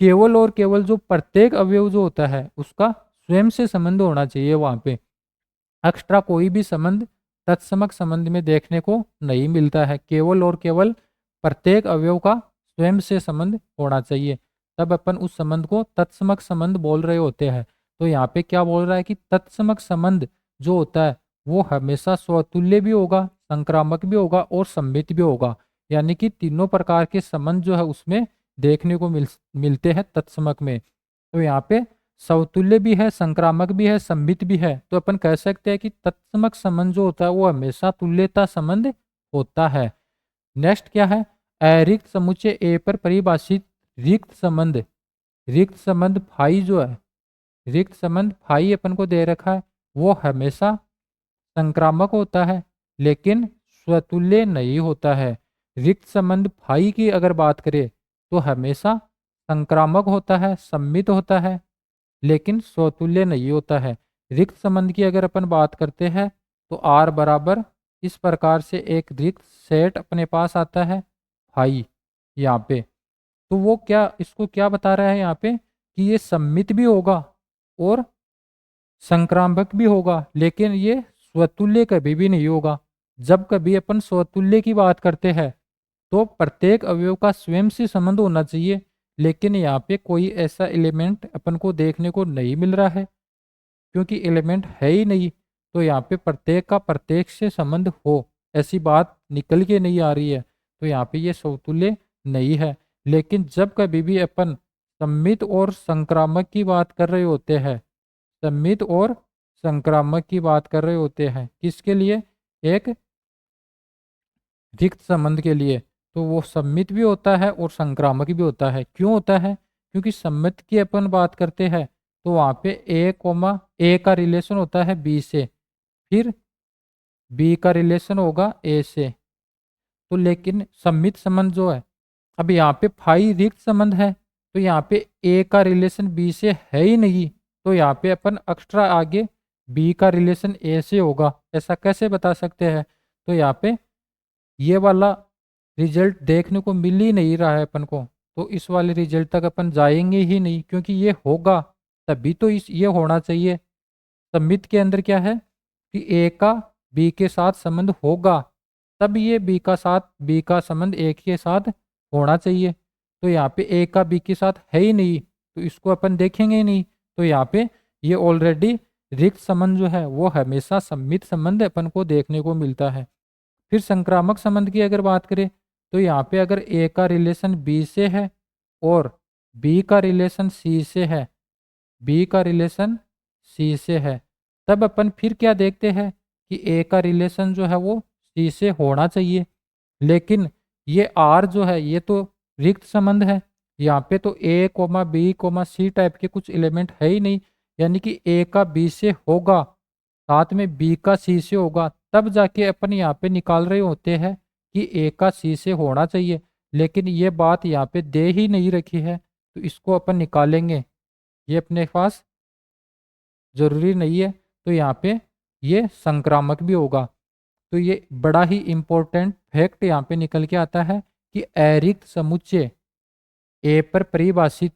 A: केवल और केवल जो प्रत्येक अवयव जो होता है उसका स्वयं से संबंध होना चाहिए वहां पे। एक्स्ट्रा कोई भी संबंध तत्समक संबंध में देखने को नहीं मिलता है। केवल और केवल प्रत्येक अवयव का स्वयं से संबंध होना चाहिए, तब अपन उस संबंध को तत्समक संबंध बोल रहे होते हैं। तो यहाँ पे क्या बोल रहा है कि तत्समक संबंध जो होता है वो हमेशा स्वतुल्य भी होगा, संक्रामक भी होगा और सम्मित भी होगा। यानी कि तीनों प्रकार के संबंध जो है उसमें देखने को मिलते हैं तत्समक में। तो यहाँ पे समतुल्य भी है, संक्रामक भी है, सम्मित भी है। तो अपन कह सकते हैं कि तत्समक संबंध जो होता है वो हमेशा तुल्यता संबंध होता है। नेक्स्ट क्या है, अरिक्त समुच्चय ए पर परिभाषित रिक्त संबंध। रिक्त संबंध फाई जो है, रिक्त संबंध फाई अपन को दे रखा है, वो हमेशा संक्रामक होता है लेकिन स्वतुल्य नहीं होता है। रिक्त संबंध फाई की अगर बात करें तो हमेशा संक्रामक होता है, सम्मित होता है लेकिन स्वतुल्य नहीं होता है। रिक्त संबंध की अगर अपन बात करते हैं तो आर बराबर इस प्रकार से एक रिक्त सेट अपने पास आता है फाई यहाँ पे। तो वो क्या, इसको क्या बता रहा है यहाँ पे कि ये सम्मित भी होगा और संक्रामक भी होगा लेकिन ये स्वतुल्य कभी भी नहीं होगा। जब कभी अपन स्वतुल्य की बात करते हैं तो प्रत्येक अवयव का स्वयं से संबंध होना चाहिए, लेकिन यहाँ पे कोई ऐसा एलिमेंट अपन को देखने को नहीं मिल रहा है क्योंकि एलिमेंट है ही नहीं। तो यहाँ पे प्रत्येक का प्रत्येक से संबंध हो ऐसी बात निकल के नहीं आ रही है। तो यहाँ पे ये समतुल्य नहीं है। लेकिन जब कभी भी अपन सम्मित और संक्रामक की बात कर रहे होते हैं, सम्मित और संक्रामक की बात कर रहे होते हैं किसके लिए, एक रिक्त संबंध के लिए, तो वो सम्मित भी होता है और संक्रामक भी होता है। क्यों होता है, क्योंकि सम्मित की अपन बात करते हैं तो वहाँ पे ए का रिलेशन होता है बी से, फिर बी का रिलेशन होगा ए से। तो लेकिन सम्मित संबंध जो है, अब यहाँ पे फाई रिक्त संबंध है तो यहाँ पे ए का रिलेशन बी से है ही नहीं, तो यहाँ पे अपन एक्स्ट्रा आगे बी का रिलेशन ए से होगा। ऐसा कैसे बता सकते हैं, तो यहाँ पे ये वाला रिजल्ट देखने को मिल ही नहीं रहा है अपन को, तो इस वाले रिजल्ट तक अपन जाएंगे ही नहीं क्योंकि ये होगा तभी तो इस ये होना चाहिए। सम्मित के अंदर क्या है कि ए का बी के साथ संबंध होगा तब ये बी का संबंध ए के साथ होना चाहिए। तो यहाँ पे ए का बी के साथ है ही नहीं तो इसको अपन देखेंगे ही नहीं। तो यहाँ पे ये ऑलरेडी रिक्त संबंध जो है वो हमेशा सम्मित संबंध अपन को देखने को मिलता है। फिर संक्रामक संबंध की अगर बात करें तो यहाँ पे अगर ए का रिलेशन बी से है और बी का रिलेशन सी से है, बी का रिलेशन सी से है, तब अपन फिर क्या देखते हैं कि ए का रिलेशन जो है वो सी से होना चाहिए। लेकिन ये आर जो है ये तो रिक्त संबंध है, यहाँ पे तो a comma b comma c type के कुछ एलिमेंट है ही नहीं, यानी कि ए का बी से होगा साथ में बी का सी से होगा, तब जाके अपन यहाँ पे निकाल रहे होते हैं कि ए का सी से होना चाहिए। लेकिन ये बात यहाँ पे दे ही नहीं रखी है तो इसको अपन निकालेंगे, ये अपने पास जरूरी नहीं है। तो यहाँ पे ये संक्रामक भी होगा। तो ये बड़ा ही इंपॉर्टेंट फैक्ट यहाँ पे निकल के आता है कि अरिक्त समुच्चय ए पर परिभाषित,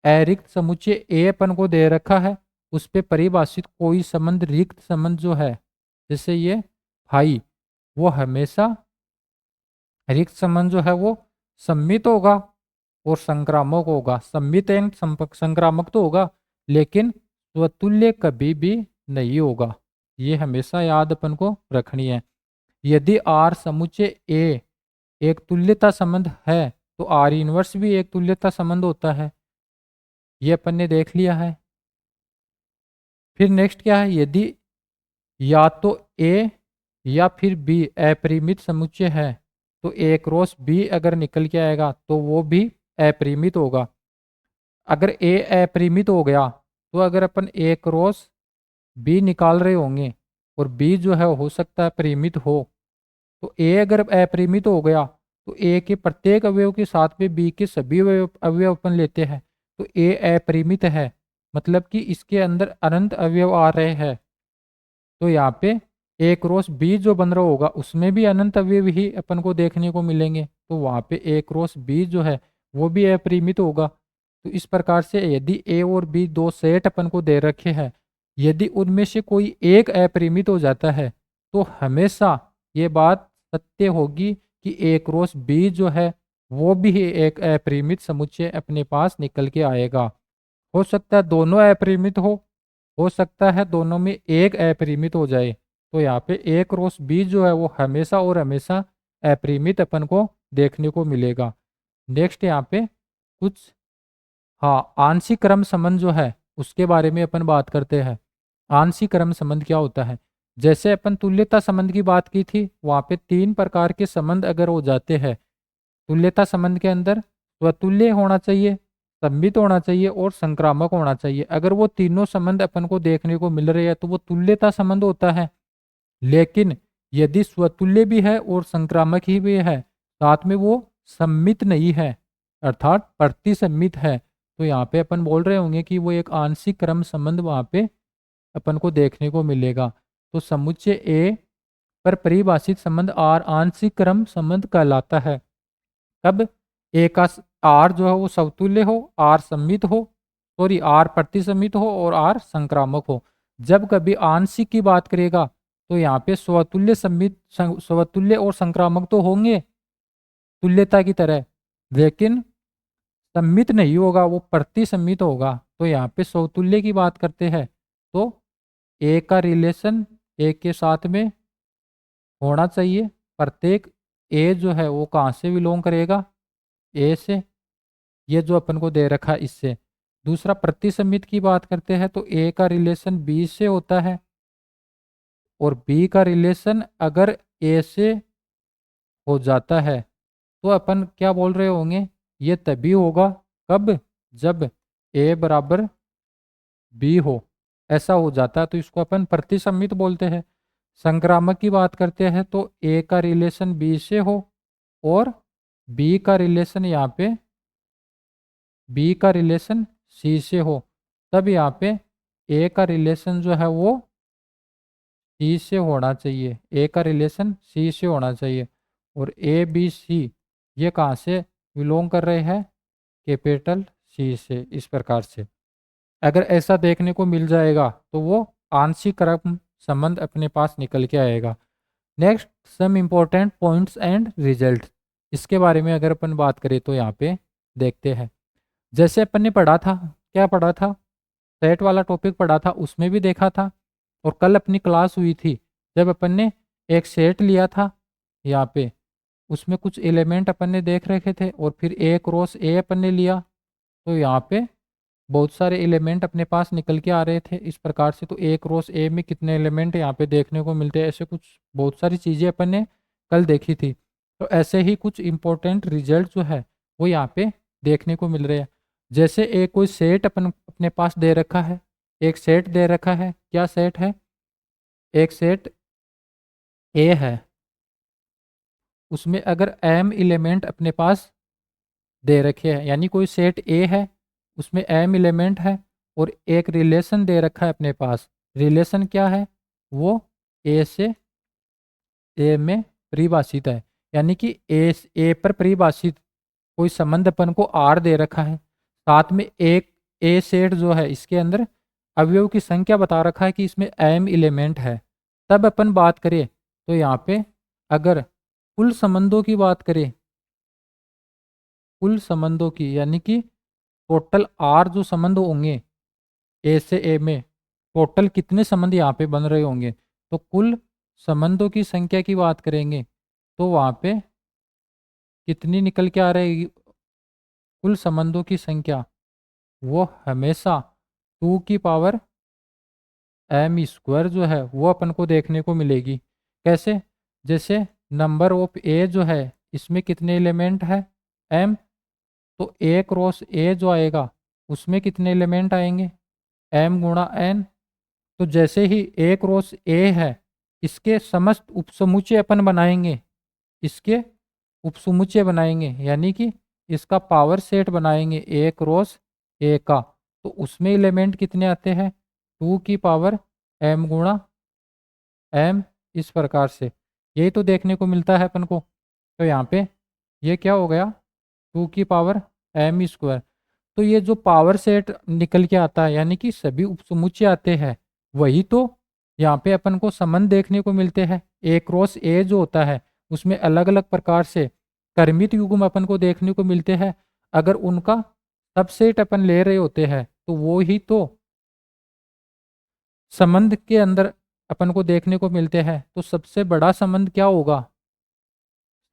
A: अरिक्त समुच्चय ए अपन को दे रखा है उस पे परिभाषित कोई संबंध रिक्त संबंध जो है जैसे ये फाई, वो हमेशा रिक्त संबंध जो है वो सम्मित होगा और संक्रामक होगा। सम्मित एंड संक्रामक तो होगा लेकिन स्वतुल्य कभी भी नहीं होगा। ये हमेशा याद अपन को रखनी है। यदि आर समुच्चय ए एक तुल्यता संबंध है तो आर इनवर्स भी एक तुल्यता संबंध होता है, ये अपन ने देख लिया है। फिर नेक्स्ट क्या है, यदि या तो ए या फिर बी अपरिमित समुच्चय है तो ए क्रॉस बी अगर निकल के आएगा तो वो भी अपरिमित होगा। अगर ए अपरिमित हो गया तो अगर अपन ए क्रॉस बी निकाल रहे होंगे और बी जो है हो सकता है परिमित हो, तो ए अगर अपरिमित हो गया तो ए के प्रत्येक अवयव के साथ में बी के सभी अवयव अपन लेते हैं तो ए अपरिमित है, मतलब कि इसके अंदर अनंत अवयव आ रहे हैं। तो यहाँ पे ए क्रॉस बी जो बन रहा होगा उसमें भी अनंत अवयव ही अपन को देखने को मिलेंगे, तो वहाँ पे ए क्रॉस बी जो है वो भी अपरिमित होगा। तो इस प्रकार से यदि ए और बी दो सेट अपन को दे रखे हैं, यदि उनमें से कोई एक अपरिमित हो जाता है तो हमेशा ये बात सत्य होगी कि ए क्रॉस बी जो है वो भी एक अपरिमित समुच्चय अपने पास निकल के आएगा। हो सकता है दोनों अपरिमित हो सकता है दोनों में एक अपरिमित हो जाए। तो यहाँ पे ए क्रॉस बी जो है वो हमेशा और हमेशा अपरिमित अपन को देखने को मिलेगा। नेक्स्ट यहाँ पे कुछ हाँ आंशिक क्रम संबंध जो है उसके बारे में अपन बात करते हैं। आंशिक क्रम संबंध क्या होता है? जैसे अपन तुल्यता संबंध की बात की थी, वहाँ पे 3 प्रकार के संबंध अगर हो जाते हैं। तुल्यता संबंध के अंदर स्वतुल्य होना चाहिए, सममित होना चाहिए और संक्रामक होना चाहिए। अगर वो तीनों संबंध अपन को देखने को मिल रहे हैं तो वो तुल्यता संबंध होता है। लेकिन यदि स्वतुल्य भी है और संक्रामक ही भी है, साथ में वो सम्मित नहीं है अर्थात प्रतिसम्मित है, तो यहाँ पे अपन बोल रहे होंगे कि वो एक आंशिक क्रम संबंध वहाँ पे अपन को देखने को मिलेगा। तो समुच्चय ए पर परिभाषित संबंध आर आंशिक क्रम संबंध कहलाता है। कब? ए का आर जो है वो समतुल्य हो, आर सम्मित हो, सॉरी आर प्रतिसम्मित हो और आर संक्रामक हो। जब कभी आंशिक की बात करेगा तो यहाँ पे स्वतुल्य सम्मित स्वतुल्य और संक्रामक तो होंगे तुल्यता की तरह, लेकिन सम्मित नहीं होगा, वो प्रतिसम्मित होगा। तो यहाँ पे स्वतुल्य की बात करते हैं तो ए का रिलेशन ए के साथ में होना चाहिए। प्रत्येक ए जो है वो कहाँ से बिलोंग करेगा? ए से, ये जो अपन को दे रखा है इससे। दूसरा प्रतिसम्मित की बात करते हैं तो ए का रिलेशन बी से होता है और बी का रिलेशन अगर ए से हो जाता है तो अपन क्या बोल रहे होंगे? ये तभी होगा कब? जब ए बराबर बी हो, ऐसा हो जाता है तो इसको अपन प्रतिसम्मित बोलते हैं। संक्रामक की बात करते हैं तो ए का रिलेशन बी से हो और बी का रिलेशन यहाँ पे बी का रिलेशन सी से हो, तब यहाँ पे ए का रिलेशन जो है वो सी से होना चाहिए। ए का रिलेशन सी से होना चाहिए और ए बी सी ये कहाँ से बिलोंग कर रहे हैं? कैपिटल सी से। इस प्रकार से अगर ऐसा देखने को मिल जाएगा तो वो आंशिक क्रम संबंध अपने पास निकल के आएगा। Next some important points and result, इसके बारे में अगर अपन बात करें तो यहाँ पे देखते हैं। जैसे अपन ने पढ़ा था, क्या पढ़ा था? सेट वाला टॉपिक पढ़ा था, उसमें भी देखा था। और कल अपनी क्लास हुई थी जब अपन ने एक सेट लिया था यहाँ पे, उसमें कुछ एलिमेंट अपन ने देख रखे थे और फिर ए क्रॉस ए अपन ने लिया तो यहाँ पे बहुत सारे एलिमेंट अपने पास निकल के आ रहे थे इस प्रकार से। तो ए क्रॉस ए में कितने एलिमेंट यहाँ पे देखने को मिलते हैं, ऐसे कुछ बहुत सारी चीज़ें अपन ने कल देखी थी। तो ऐसे ही कुछ इम्पोर्टेंट रिजल्ट जो है वो यहाँ पे देखने को मिल रहे हैं। जैसे एक कोई सेट अपन अपने पास दे रखा है, एक सेट दे रखा है। क्या सेट है? एक सेट ए है, उसमें अगर एम एलिमेंट अपने पास दे रखे हैं, यानी कोई सेट ए है उसमें एम एलिमेंट है और एक रिलेशन दे रखा है अपने पास। रिलेशन क्या है? वो ए से ए में परिभाषित है, यानी कि ए पर परिभाषित कोई संबंध अपन को आर दे रखा है। साथ में एक ए सेट जो है इसके अंदर अवयव की संख्या बता रखा है कि इसमें एम एलिमेंट है। तब अपन बात करें तो यहाँ पे अगर कुल संबंधों की बात करें, कुल संबंधों की यानी कि टोटल आर जो संबंध होंगे ए से ए में, टोटल कितने संबंध यहाँ पे बन रहे होंगे, तो कुल संबंधों की संख्या की बात करेंगे तो वहाँ पे कितनी निकल के आ रहेगी? कुल संबंधों की संख्या वो हमेशा 2 की पावर एम स्क्वायर जो है वो अपन को देखने को मिलेगी। कैसे? जैसे नंबर ऑफ ए जो है इसमें कितने एलिमेंट है? एम। तो ए क्रॉस ए जो आएगा उसमें कितने एलिमेंट आएंगे? एम गुणा एन। तो जैसे ही ए क्रॉस ए है इसके समस्त उपसमुच्चय अपन बनाएंगे, इसके उपसमुच्चय बनाएंगे यानी कि इसका पावर सेट बनाएंगे ए क्रॉस ए का, तो उसमें एलिमेंट कितने आते हैं? 2 की पावर एम गुणा एम। इस प्रकार से यही तो देखने को मिलता है अपन को। तो यहाँ पे ये क्या हो गया? 2 की पावर एम स्क्वायर। तो ये जो पावर सेट निकल के आता है यानी कि सभी उपसमुच्चय आते हैं वही तो, यहाँ पे अपन को संबंध देखने को मिलते हैं। ए क्रॉस ए जो होता है उसमें अलग अलग प्रकार से क्रमित युग्म अपन को देखने को मिलते हैं। अगर उनका सबसेट अपन ले रहे होते हैं तो वो ही तो संबंध के अंदर अपन को देखने को मिलते हैं। तो सबसे बड़ा संबंध क्या होगा?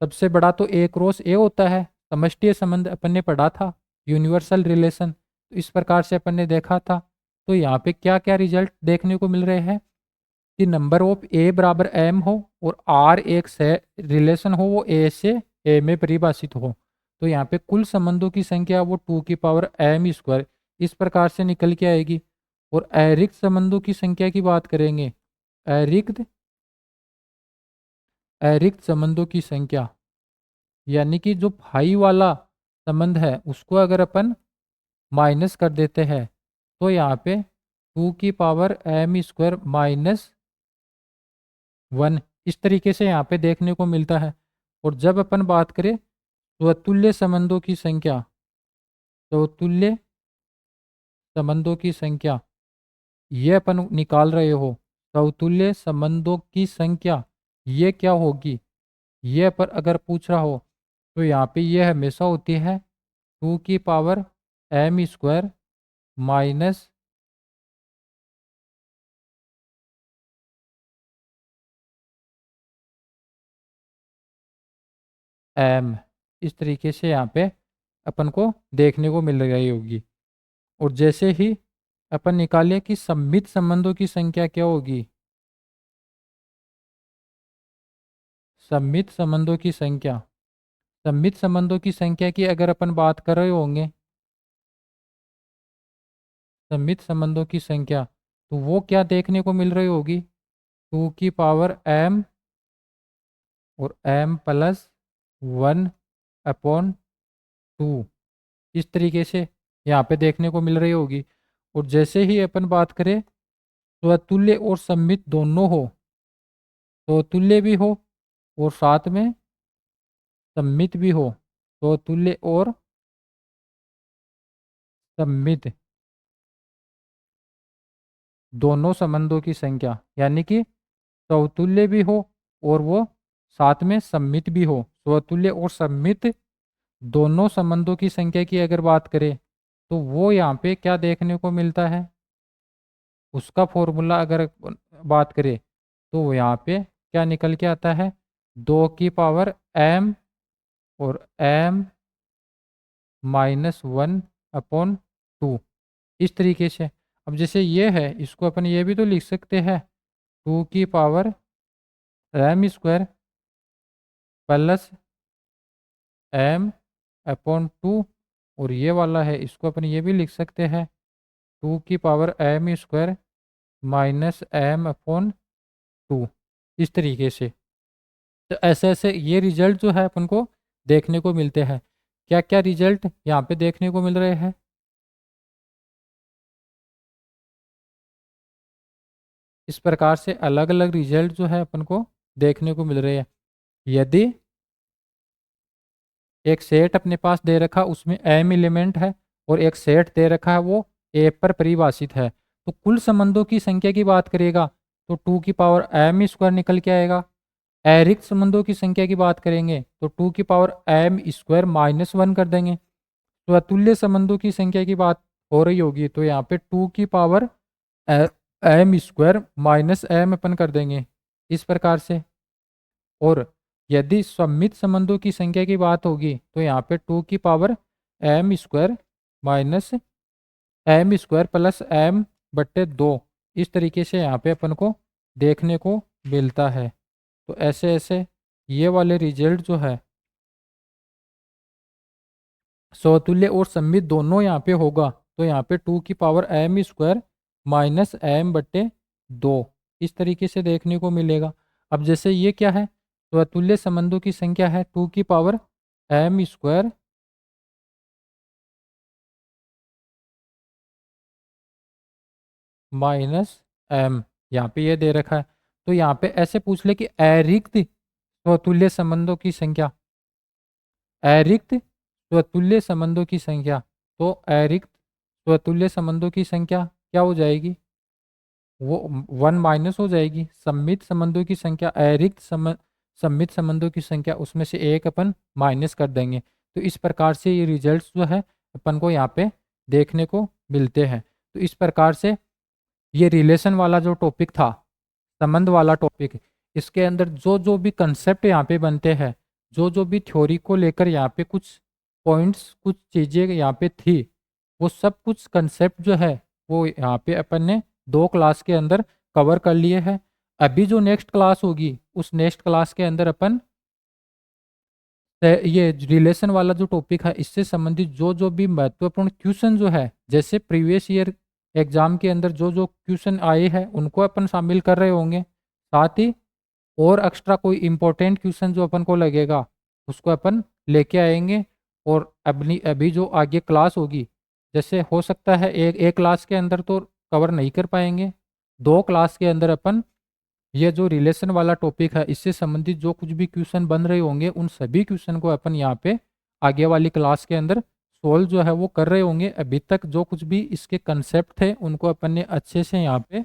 A: सबसे बड़ा तो ए क्रॉस ए होता है। समष्टीय संबंध अपन ने पढ़ा था, यूनिवर्सल रिलेशन, तो इस प्रकार से अपन ने देखा था। तो यहाँ पे क्या क्या रिजल्ट देखने को मिल रहे हैं कि नंबर ऑफ ए बराबर एम हो और आर एक से रिलेशन हो, वो ए से ए में परिभाषित हो। तो यहाँ पे कुल संबंधों की संख्या वो 2 की पावर m² इस प्रकार से निकल के आएगी। और अरिक्त संबंधों की संख्या की बात करेंगे, अरिक्त अरिक्त संबंधों की संख्या, यानी कि जो भाई वाला संबंध है उसको अगर अपन माइनस कर देते हैं तो यहाँ पे 2 की पावर m² - 1 इस तरीके से यहाँ पे देखने को मिलता है। और जब अपन बात करें स्वतुल्य संबंधों की संख्या, स्वतुल्य संबंधों की संख्या ये अपन निकाल रहे हो, समतुल्य संबंधों की संख्या ये क्या होगी, ये पर अगर पूछ रहा हो तो यहाँ पे ये हमेशा होती है 2 की पावर m² - m। इस तरीके से यहाँ पे अपन को देखने को मिल रही होगी। और जैसे ही अपन निकालें कि सममित संबंधों की संख्या क्या होगी, सममित संबंधों की संख्या, सममित संबंधों की संख्या की अगर अपन बात कर रहे होंगे, सममित संबंधों की संख्या, तो वो क्या देखने को मिल रही होगी, 2 की पावर m और m+1/2 इस तरीके से यहाँ पे देखने को मिल रही होगी। और जैसे ही अपन बात करें स्वतुल्य और सममित दोनों हो, स्वतुल्य भी हो और साथ में सममित भी हो, स्वतुल्य और सममित दोनों संबंधों की संख्या, यानी कि स्वतुल्य भी हो और वो साथ में सममित भी हो, स्वतुल्य और सममित दोनों संबंधों की संख्या की अगर बात करें तो वो यहाँ पे क्या देखने को मिलता है, उसका फॉर्मूला अगर बात करें तो यहाँ पे क्या निकल के आता है, 2 की पावर m और m-1/2 इस तरीके से। अब जैसे ये है इसको अपन ये भी तो लिख सकते हैं 2 की पावर m² + m/2। और ये वाला है इसको अपन ये भी लिख सकते हैं 2 की पावर m² - m/2 इस तरीके से। तो ऐसे ऐसे ये रिजल्ट जो है अपन को देखने को मिलते हैं। क्या क्या रिजल्ट यहाँ पे देखने को मिल रहे हैं, इस प्रकार से अलग अलग रिजल्ट जो है अपन को देखने को मिल रहे हैं। यदि एक सेट अपने पास दे रखा उसमें m एलिमेंट है और एक सेट दे रखा है वो a पर परिभाषित है, तो कुल संबंधों की संख्या की बात करेगा तो 2 की पावर m² निकल के आएगा। अरिक्त संबंधों की संख्या की बात करेंगे तो 2 की पावर m² - 1 कर देंगे। स्वतुल्य संबंधों की संख्या की बात हो रही होगी तो यहाँ पे 2 की पावर m² - m अपन कर देंगे इस प्रकार से। और यदि सममित संबंधों की संख्या की बात होगी तो यहाँ पे 2 की पावर m² - m² + m/2 इस तरीके से यहाँ पे अपन को देखने को मिलता है। तो ऐसे ऐसे ये वाले रिजल्ट जो है समतुल्य और सममित दोनों यहाँ पे होगा तो यहाँ पे 2 की पावर m² - m/2 इस तरीके से देखने को मिलेगा। अब जैसे ये क्या है, स्वतुल्य संबंधों की संख्या है 2 की पावर m² -m, यहाँ पे ये दे रखा है। तो यहाँ पे ऐसे पूछ ले कि अरिक्त स्वतुल्य संबंधों की संख्या, अरिक्त स्वतुल्य संबंधों की संख्या, तो अरिक्त स्वतुल्य संबंधों की संख्या क्या हो जाएगी, वो 1 माइनस हो जाएगी। सममित संबंधों की संख्या अरिक्त सममित संबंधों की संख्या, उसमें से एक अपन माइनस कर देंगे। तो इस प्रकार से ये रिजल्ट्स जो है अपन को यहाँ पे देखने को मिलते हैं। तो इस प्रकार से ये रिलेशन वाला जो टॉपिक था, संबंध वाला टॉपिक, इसके अंदर जो जो भी कंसेप्ट यहाँ पे बनते हैं, जो जो भी थ्योरी को लेकर यहाँ पे कुछ पॉइंट्स, कुछ चीज़ें यहाँ पे थी, वो सब कुछ कंसेप्ट जो है वो यहाँ पे अपन ने 2 क्लास के अंदर कवर कर लिए हैं। अभी जो नेक्स्ट क्लास होगी, उस नेक्स्ट क्लास के अंदर अपन ये रिलेशन वाला जो टॉपिक है, इससे संबंधित जो जो भी महत्वपूर्ण क्वेश्चन जो है, जैसे प्रीवियस ईयर एग्जाम के अंदर जो जो क्वेश्चन आए हैं उनको अपन शामिल कर रहे होंगे। साथ ही और एक्स्ट्रा कोई इंपॉर्टेंट क्वेश्चन जो अपन को लगेगा उसको अपन लेके आएंगे। और अभी अभी जो आगे क्लास होगी, जैसे हो सकता है एक क्लास के अंदर तो कवर नहीं कर पाएंगे, 2 क्लास के अंदर अपन ये जो रिलेशन वाला टॉपिक है, इससे संबंधित जो कुछ भी क्वेश्चन बन रहे होंगे, उन सभी क्वेश्चन को अपन यहाँ पे आगे वाली क्लास के अंदर सोल्व जो है वो कर रहे होंगे। अभी तक जो कुछ भी इसके कंसेप्ट थे उनको अपन ने अच्छे से यहाँ पे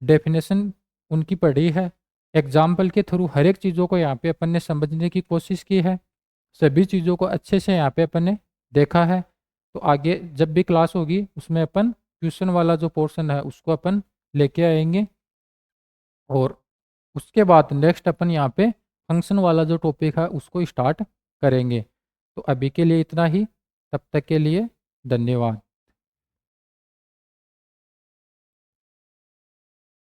A: डेफिनेशन उनकी पढ़ी है। एग्जाम्पल के थ्रू हर एक चीज़ों को यहाँ पे अपन ने समझने की कोशिश की है। सभी चीज़ों को अच्छे से यहाँ पे अपन ने देखा है। तो आगे जब भी क्लास होगी उसमें अपन क्वेश्चन वाला जो पोर्शन है उसको अपन लेके आएंगे। और उसके बाद नेक्स्ट अपन यहाँ पे फंक्शन वाला जो टॉपिक है उसको स्टार्ट करेंगे। तो अभी के लिए इतना ही। तब तक के लिए धन्यवाद।